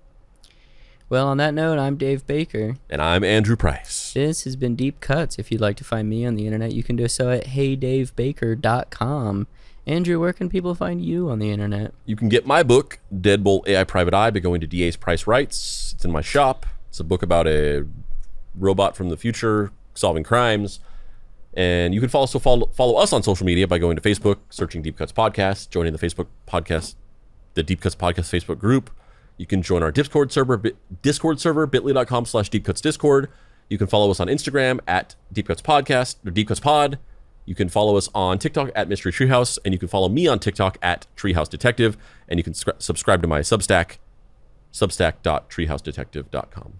Well, on that note, I'm Dave Baker. And I'm Andrew Price. This has been Deep Cuts. If you'd like to find me on the internet, you can do so at heydavebaker.com. Andrew, where can people find you on the internet? You can get my book, Deadbolt AI Private Eye, by going to DA's Price Writes. It's in my shop. It's a book about a robot from the future solving crimes. And you can also follow us on social media by going to Facebook, searching Deep Cuts Podcast, joining the the Deep Cuts Podcast Facebook group. You can join our Discord server, bit.ly.com/deepcutsdiscord. You can follow us on Instagram at Deep Cuts Podcast or Deep Cuts Pod. You can follow us on TikTok at Mystery Treehouse, and you can follow me on TikTok at Treehouse Detective, and you can subscribe to my Substack, substack.treehousedetective.com.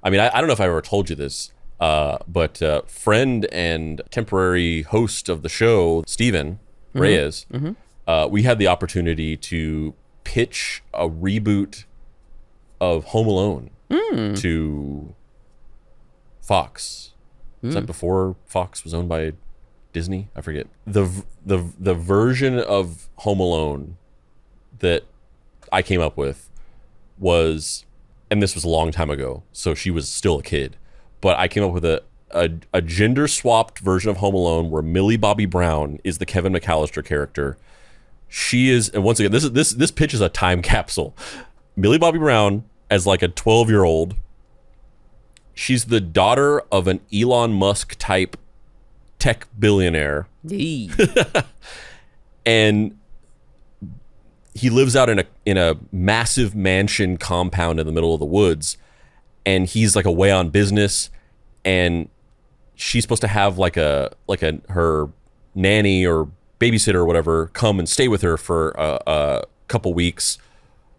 I mean, I don't know if I ever told you this, but friend and temporary host of the show, Steven Reyes, we had the opportunity to pitch a reboot of Home Alone to Fox. Is that before Fox was owned by Disney? I forget. The version of Home Alone that I came up with was... and this was a long time ago, so she was still a kid. But I came up with a gender-swapped version of Home Alone where Millie Bobby Brown is the Kevin McAllister character. She is, and once again, this pitch is a time capsule. Millie Bobby Brown as like a 12-year-old. She's the daughter of an Elon Musk type tech billionaire. And he lives out in a massive mansion compound in the middle of the woods, and he's like away on business, and she's supposed to have like her nanny or babysitter or whatever come and stay with her for a couple weeks.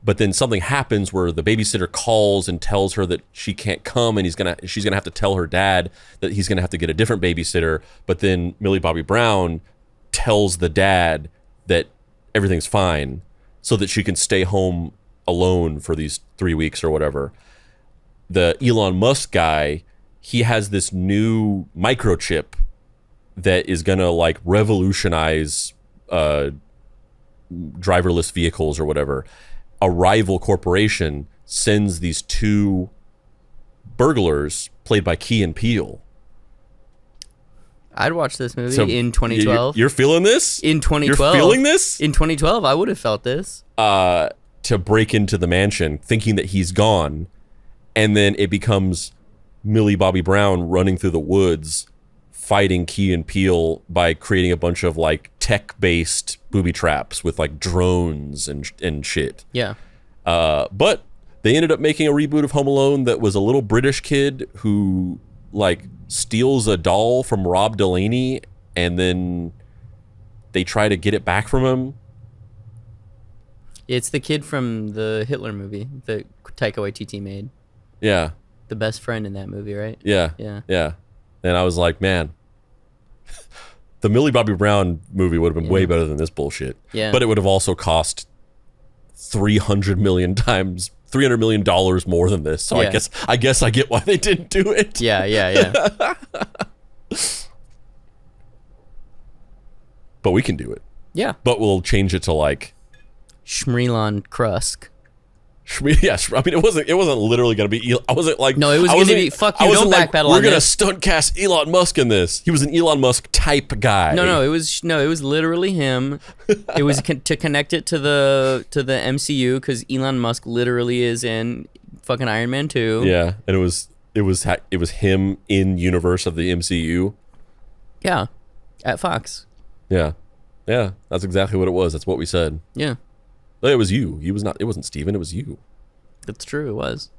But then something happens where the babysitter calls and tells her that she can't come, and she's gonna have to tell her dad that he's gonna have to get a different babysitter. But then Millie Bobby Brown tells the dad that everything's fine, so that she can stay home alone for these 3 weeks or whatever. The Elon Musk guy, he has this new microchip that is gonna like revolutionize driverless vehicles or whatever. A rival corporation sends these two burglars played by Key and Peele. I'd watch this movie in 2012. You're feeling this? In 2012. You're feeling this? In 2012, I would have felt this. To break into the mansion, thinking that he's gone, and then it becomes Millie Bobby Brown running through the woods, fighting Key and Peele by creating a bunch of like tech-based booby traps with like drones and shit. Yeah. But They ended up making a reboot of Home Alone that was a little British kid who like steals a doll from Rob Delaney and then they try to get it back from him. It's the kid from the Hitler movie that Taika Waititi made. Yeah. The best friend in that movie, right? Yeah. Yeah. Yeah. And I was like, man, the Millie Bobby Brown movie would have been way better than this bullshit. Yeah. But it would have also cost $300 million more than this. So I guess I get why they didn't do it. Yeah. But we can do it. Yeah. But we'll change it to like Shmrilon Krusk. Yes, I mean it wasn't literally gonna be. I wasn't like no, it was gonna be fuck you. Don't backpedal. We're gonna stunt cast Elon Musk in this. He was an Elon Musk type guy. No, it was literally him. It was to connect it to the MCU because Elon Musk literally is in fucking Iron Man 2. Yeah, and it was him in universe of the MCU. Yeah, at Fox. Yeah, that's exactly what it was. That's what we said. Yeah. It was you. It wasn't Steven. It was you. That's true. It was.